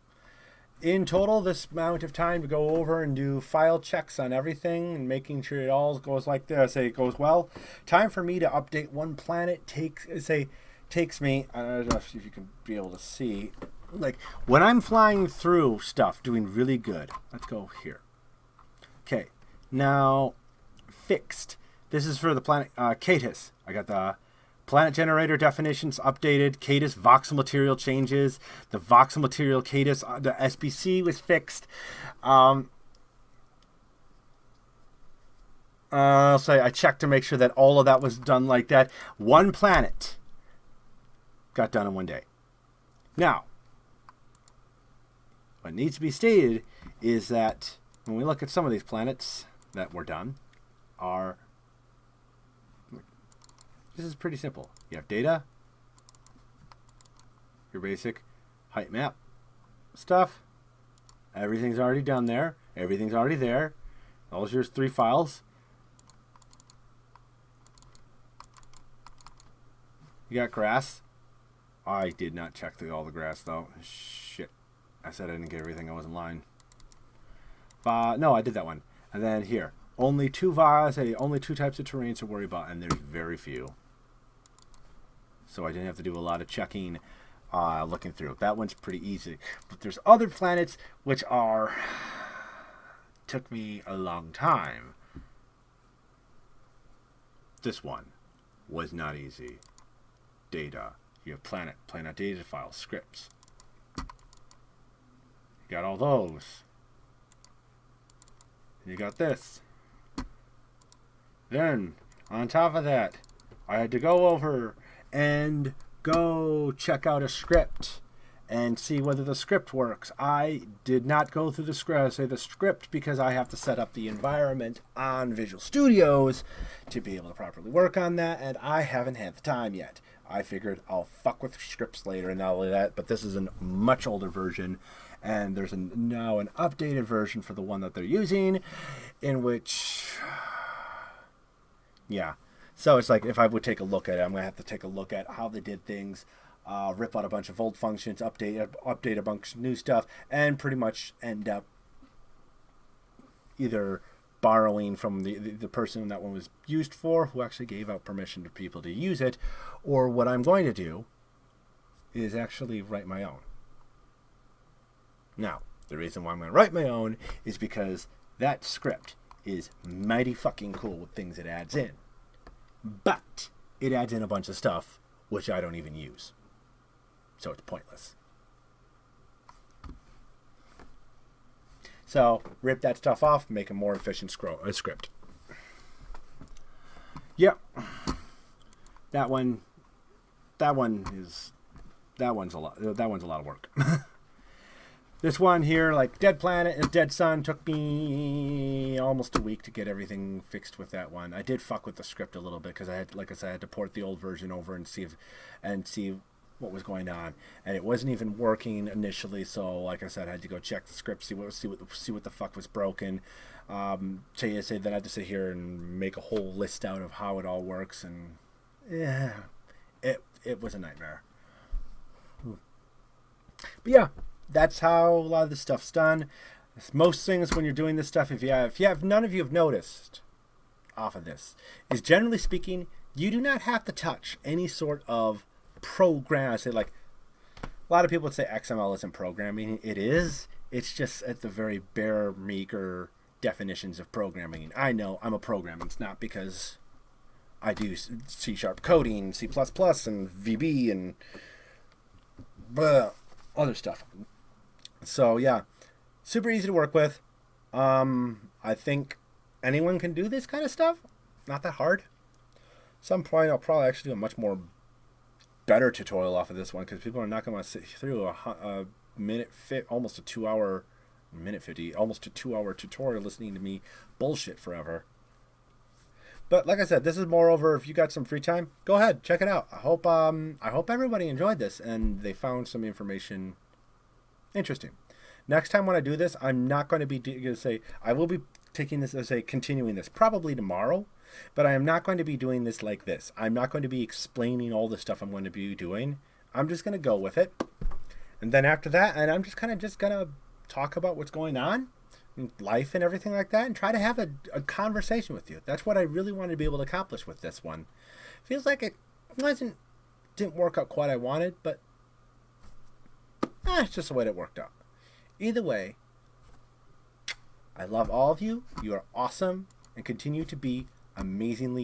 In total, this amount of time to go over and do file checks on everything and making sure it all goes like this, say it goes well. Time for me to update one planet takes me, I don't know if you can be able to see, like when I'm flying through stuff, doing really good. Let's go here. Okay, now fixed. This is for the planet Catus. I got the planet generator definitions updated. Catus voxel material changes. The voxel material Catus, the SBC was fixed. I'll say I checked to make sure that all of that was done like that. One planet got done in one day. Now, what needs to be stated is that when we look at some of these planets that were done, this is pretty simple. You have data, your basic height map stuff. Everything's already done there. Everything's already there. All yours 3 files. You got grass? I did not check all the grass, though. Shit. I said I didn't get everything. I wasn't lying. No, I did that one. And then here. Only two types of terrain to worry about, and there's very few. So I didn't have to do a lot of checking, looking through. That one's pretty easy. But there's other planets which took me a long time. This one was not easy. Data. You have planet data files, scripts. You got all those. And you got this. Then, on top of that, I had to go over and go check out a script and see whether the script works. I did not go through the script because I have to set up the environment on Visual Studios to be able to properly work on that, and I haven't had the time yet. I figured I'll fuck with scripts later, and not only that, but this is a much older version, and there's now an updated version for the one that they're using, in which, yeah. So it's like, if I would take a look at it, I'm going to have to take a look at how they did things, rip out a bunch of old functions, update a bunch of new stuff, and pretty much end up either borrowing from the person that one was used for, who actually gave out permission to people to use it, or what I'm going to do is actually write my own. Now, the reason why I'm going to write my own is because that script is mighty fucking cool with things it adds in. But it adds in a bunch of stuff which I don't even use. So it's pointless. So, rip that stuff off, make a more efficient script. Yep. That one's a lot of work. This one here, like Dead Planet and Dead Sun, took me almost a week to get everything fixed with that one. I did fuck with the script a little bit because I had to port the old version over and see what was going on, and it wasn't even working initially. So, like I said, I had to go check the script, see what the fuck was broken. Then I had to sit here and make a whole list out of how it all works, and yeah, it was a nightmare. But yeah, that's how a lot of this stuff's done. Most things when you're doing this stuff, if you have none of you have noticed off of this, is generally speaking, you do not have to touch any sort of program. I say, like, a lot of people would say XML isn't programming. It is. It's just at the very bare, meager definitions of programming. I know I'm a programmer. It's not because I do C# coding, C++, and VB, and other stuff. So yeah, super easy to work with. I think anyone can do this kind of stuff. Not that hard. Some point I'll probably actually do a much more better tutorial off of this one, because people are not going to sit through a minute fit, almost a 2 hour, minute 50, almost a 2 hour tutorial listening to me bullshit forever. But like I said, this is moreover, if you got some free time, go ahead, check it out. I hope everybody enjoyed this and they found some information interesting. Next time when I do this, I'm not going to be I will be taking this as continuing this probably tomorrow, but I am not going to be doing this like this. I'm not going to be explaining all the stuff I'm going to be doing. I'm just going to go with it. And then after that, and I'm just going to talk about what's going on, life and everything like that, and try to have a conversation with you. That's what I really wanted to be able to accomplish with this one. Feels like it didn't work out quite I wanted, but it's just the way it worked out. Either way, I love all of you. You are awesome and continue to be amazingly